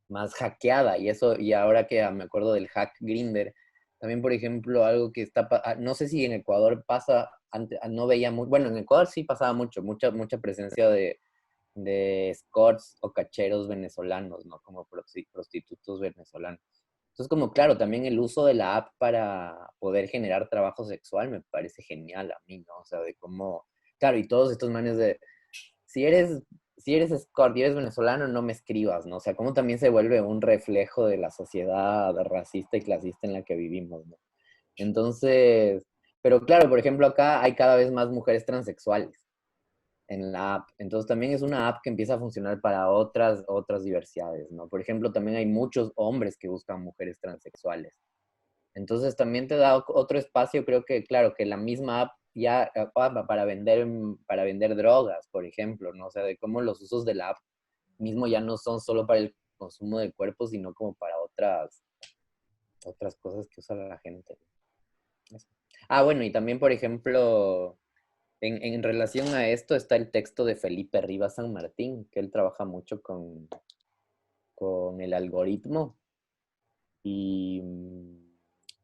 más hackeada. Y eso, y ahora que me acuerdo del hack Grindr, también, por ejemplo, algo que está, no sé si en Ecuador pasa, antes, no veía muy, bueno, en Ecuador sí pasaba mucha presencia de escorts o cacheros venezolanos, ¿no? Como prostitutos venezolanos. Entonces, como claro, también el uso de la app para poder generar trabajo sexual me parece genial a mí, ¿no? O sea, de cómo, claro, y todos estos manes de, si eres, si eres escort y eres venezolano, no me escribas, ¿no? O sea, cómo también se vuelve un reflejo de la sociedad racista y clasista en la que vivimos, ¿no? Entonces, pero claro, por ejemplo, acá hay cada vez más mujeres transexuales en la app. Entonces también es una app que empieza a funcionar para otras diversidades, ¿no? Por ejemplo, también hay muchos hombres que buscan mujeres transexuales. Entonces también te da otro espacio, creo que, claro, que la misma app ya para vender drogas, por ejemplo, ¿no? O sea, de cómo los usos de la app mismo ya no son solo para el consumo del cuerpo, sino como para otras cosas que usa la gente. Eso. Ah, bueno, y también, por ejemplo, en relación a esto está el texto de Felipe Rivas San Martín, que él trabaja mucho con el algoritmo y,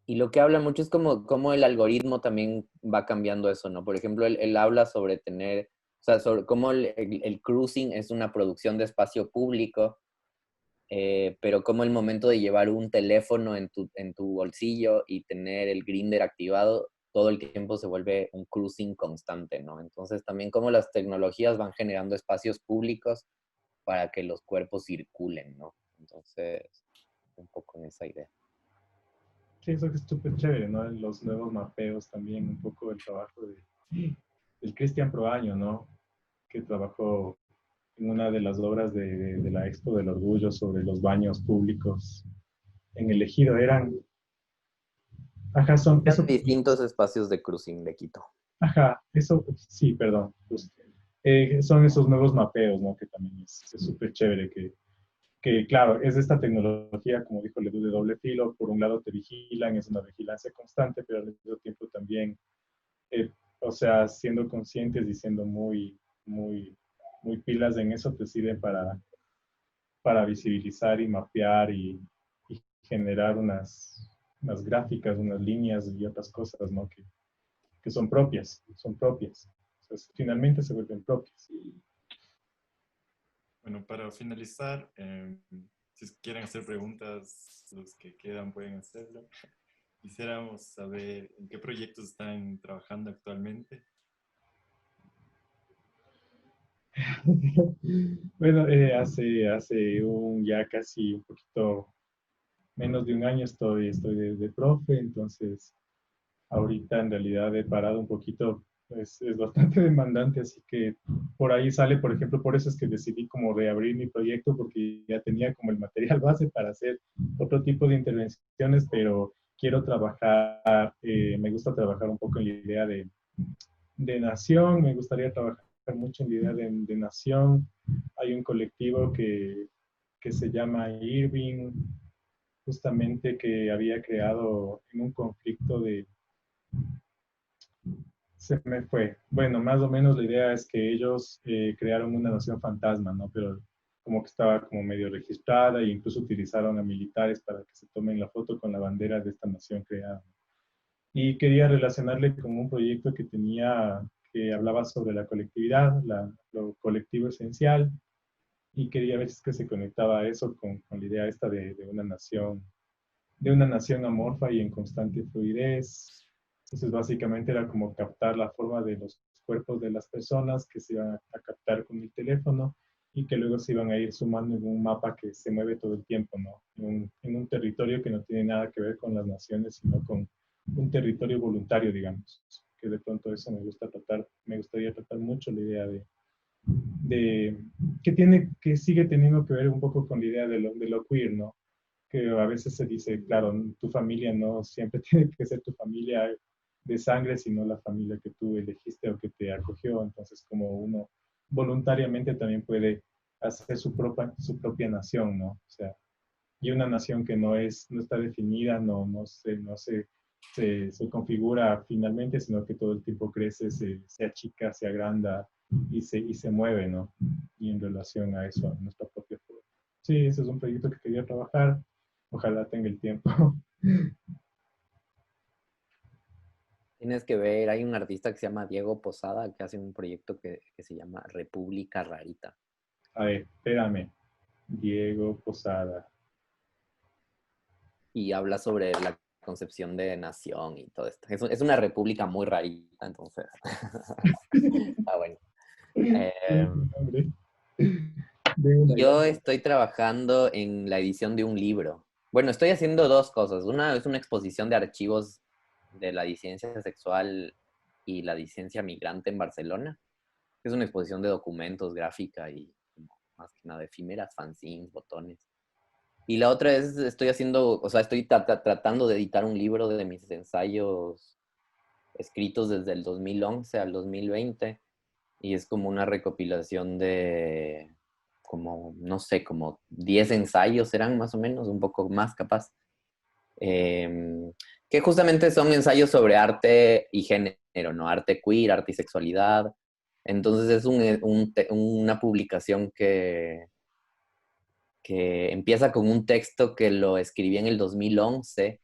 y lo que habla mucho es como el algoritmo también va cambiando eso, ¿no? Por ejemplo, él habla sobre tener, o sea, sobre cómo el cruising es una producción de espacio público, pero como el momento de llevar un teléfono en tu bolsillo y tener el Grindr activado, todo el tiempo se vuelve un cruising constante, ¿no? Entonces también como las tecnologías van generando espacios públicos para que los cuerpos circulen, ¿no? Entonces, un poco en esa idea. Sí, eso que es súper chévere, ¿no? Los nuevos mapeos también, un poco el trabajo del Cristian Proaño, ¿no? Que trabajó en una de las obras de la Expo del Orgullo sobre los baños públicos en el Ejido. Ajá, Eran distintos espacios de cruising de Quito. ajá, eso, sí, perdón, son esos nuevos mapeos, ¿no? Que también es súper chévere, que, claro, es esta tecnología, como dijo Ledoux, de doble filo. Por un lado te vigilan, es una vigilancia constante, pero al mismo tiempo también, eh, o sea, siendo conscientes y siendo muy pilas en eso, te sirve para visibilizar y mapear y generar unas gráficas, unas líneas y otras cosas, ¿no? Que son propias, son propias. O sea, finalmente se vuelven propias. Bueno, para finalizar, si quieren hacer preguntas, los que quedan pueden hacerlo. Quisiéramos saber en qué proyectos están trabajando actualmente. Bueno, hace ya casi un poquito menos de un año estoy de profe, entonces ahorita en realidad he parado un poquito, es bastante demandante, así que por ahí sale, por ejemplo, por eso es que decidí como reabrir mi proyecto, porque ya tenía como el material base para hacer otro tipo de intervenciones, pero quiero trabajar, me gusta trabajar un poco en la idea de nación, me gustaría trabajar mucho en la idea de nación. Hay un colectivo que se llama Irving, justamente que había creado en un conflicto se me fue. Bueno, más o menos la idea es que ellos crearon una nación fantasma, ¿no? Pero como que estaba como medio registrada e incluso utilizaron a militares para que se tomen la foto con la bandera de esta nación creada. Y quería relacionarle con un proyecto que tenía, que hablaba sobre la colectividad, lo colectivo esencial, y quería ver si es que se conectaba a eso con la idea esta de una nación amorfa y en constante fluidez. Entonces, básicamente era como captar la forma de los cuerpos de las personas que se iban a captar con el teléfono y que luego se iban a ir sumando en un mapa que se mueve todo el tiempo, ¿no? En un territorio que no tiene nada que ver con las naciones, sino con un territorio voluntario, digamos. que de pronto eso me gustaría tratar mucho la idea que sigue teniendo que ver un poco con la idea de lo queer, ¿no? Que a veces se dice, claro, tu familia no siempre tiene que ser tu familia de sangre, sino la familia que tú elegiste o que te acogió. Entonces, como uno voluntariamente también puede hacer su propia nación, ¿no? O sea, y una nación que no está definida, no se configura finalmente, sino que todo el tiempo crece, se achica, se agranda y se mueve, ¿no? Y en relación a eso, a nuestra propia forma. Sí, ese es un proyecto que quería trabajar. Ojalá tenga el tiempo. Tienes que ver, hay un artista que se llama Diego Posada que hace un proyecto que se llama República Rarita. A ver, espérame. Diego Posada. Y habla sobre la concepción de nación y todo esto. Es una república muy rarita, entonces. Está bueno. Eh, Hombre, de una yo estoy trabajando en la edición de un libro. Bueno, estoy haciendo dos cosas. Una es una exposición de archivos de la disidencia sexual y la disidencia migrante en Barcelona. Es una exposición de documentos, gráfica y más que nada efímeras, fanzines, botones. Y la otra es, estoy haciendo, o sea, estoy tratando de editar un libro de mis ensayos escritos desde el 2011 al 2020 y es como una recopilación de, como, no sé, como 10 ensayos serán más o menos, un poco más capaz, eh, que justamente son ensayos sobre arte y género, ¿no? Arte queer, arte y sexualidad. Entonces es una publicación que empieza con un texto que lo escribí en el 2011,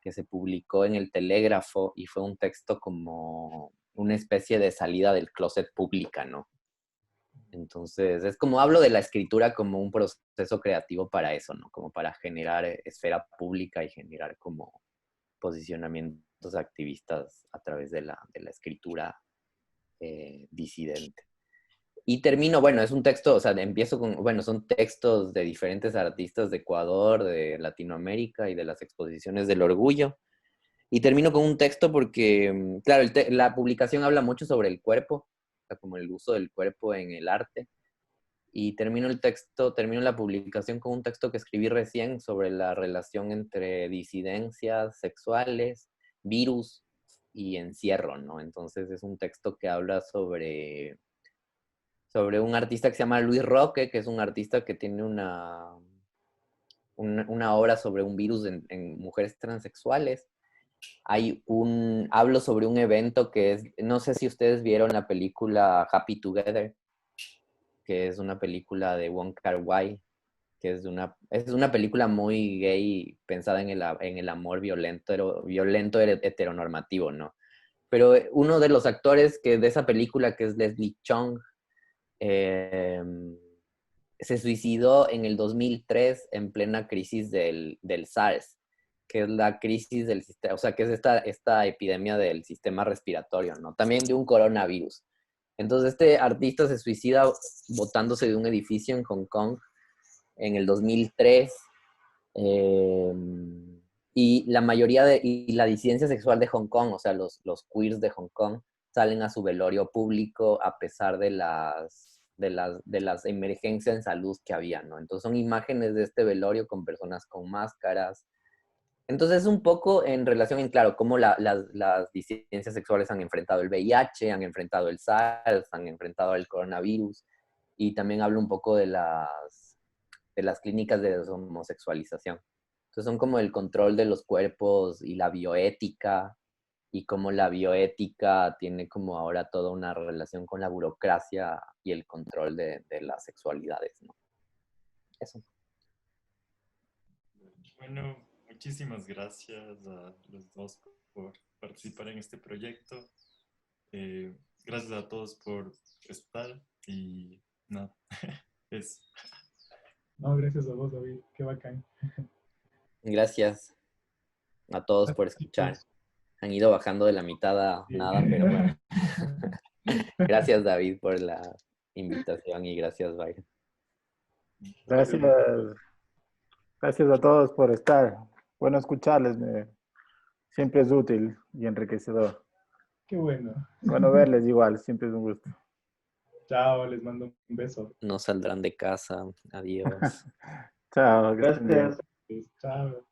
que se publicó en el Telégrafo y fue un texto como una especie de salida del closet pública, ¿no? Entonces, es como hablo de la escritura como un proceso creativo para eso, ¿no? Como para generar esfera pública y generar como posicionamientos activistas a través de la escritura disidente. Y termino, bueno, es un texto, o sea, empiezo con, bueno, son textos de diferentes artistas de Ecuador, de Latinoamérica y de las exposiciones del orgullo. Y termino con un texto porque, claro, la publicación habla mucho sobre el cuerpo, o sea, como el uso del cuerpo en el arte. Y termino la publicación con un texto que escribí recién sobre la relación entre disidencias sexuales, virus y encierro, ¿no? Entonces es un texto que habla sobre un artista que se llama Luis Roque, que es un artista que tiene una obra sobre un virus en mujeres transexuales. Hablo sobre un evento que es, no sé si ustedes vieron la película Happy Together, que es una película de Wong Kar-wai, que es una película muy gay pensada en el amor violento heteronormativo, ¿no? Pero uno de los actores de esa película, que es Leslie Chung, eh, se suicidó en el 2003 en plena crisis del SARS, que es la crisis del sistema, o sea, que es esta epidemia del sistema respiratorio, ¿no? También de un coronavirus. Entonces, este artista se suicida botándose de un edificio en Hong Kong en el 2003. eh, y la disidencia sexual de Hong Kong, o sea, los queers de Hong Kong, salen a su velorio público a pesar de las emergencias en salud que había, ¿no? Entonces son imágenes de este velorio con personas con máscaras. Entonces un poco en relación, en claro, cómo las disidencias sexuales han enfrentado el VIH, han enfrentado el SARS, han enfrentado el coronavirus, y también hablo un poco de las clínicas de deshomosexualización. Entonces son como el control de los cuerpos y la bioética, y cómo la bioética tiene como ahora toda una relación con la burocracia y el control de las sexualidades, ¿no? Eso. Bueno, muchísimas gracias a los dos por participar en este proyecto. Gracias a todos por estar y no, es No, gracias a vos, David. Qué bacán. Gracias a todos por Gracias, escuchar. chicos. Han ido bajando de la mitad a Sí. nada, pero bueno. Gracias, David, por la invitación, y gracias, Byron. Gracias. Gracias, gracias a todos por estar. Bueno escucharles, siempre es útil y enriquecedor. Qué bueno. Bueno, verles igual, siempre es un gusto. Chao, les mando un beso. No saldrán de casa. Adiós. Chao, que estén bien. Gracias. Chao.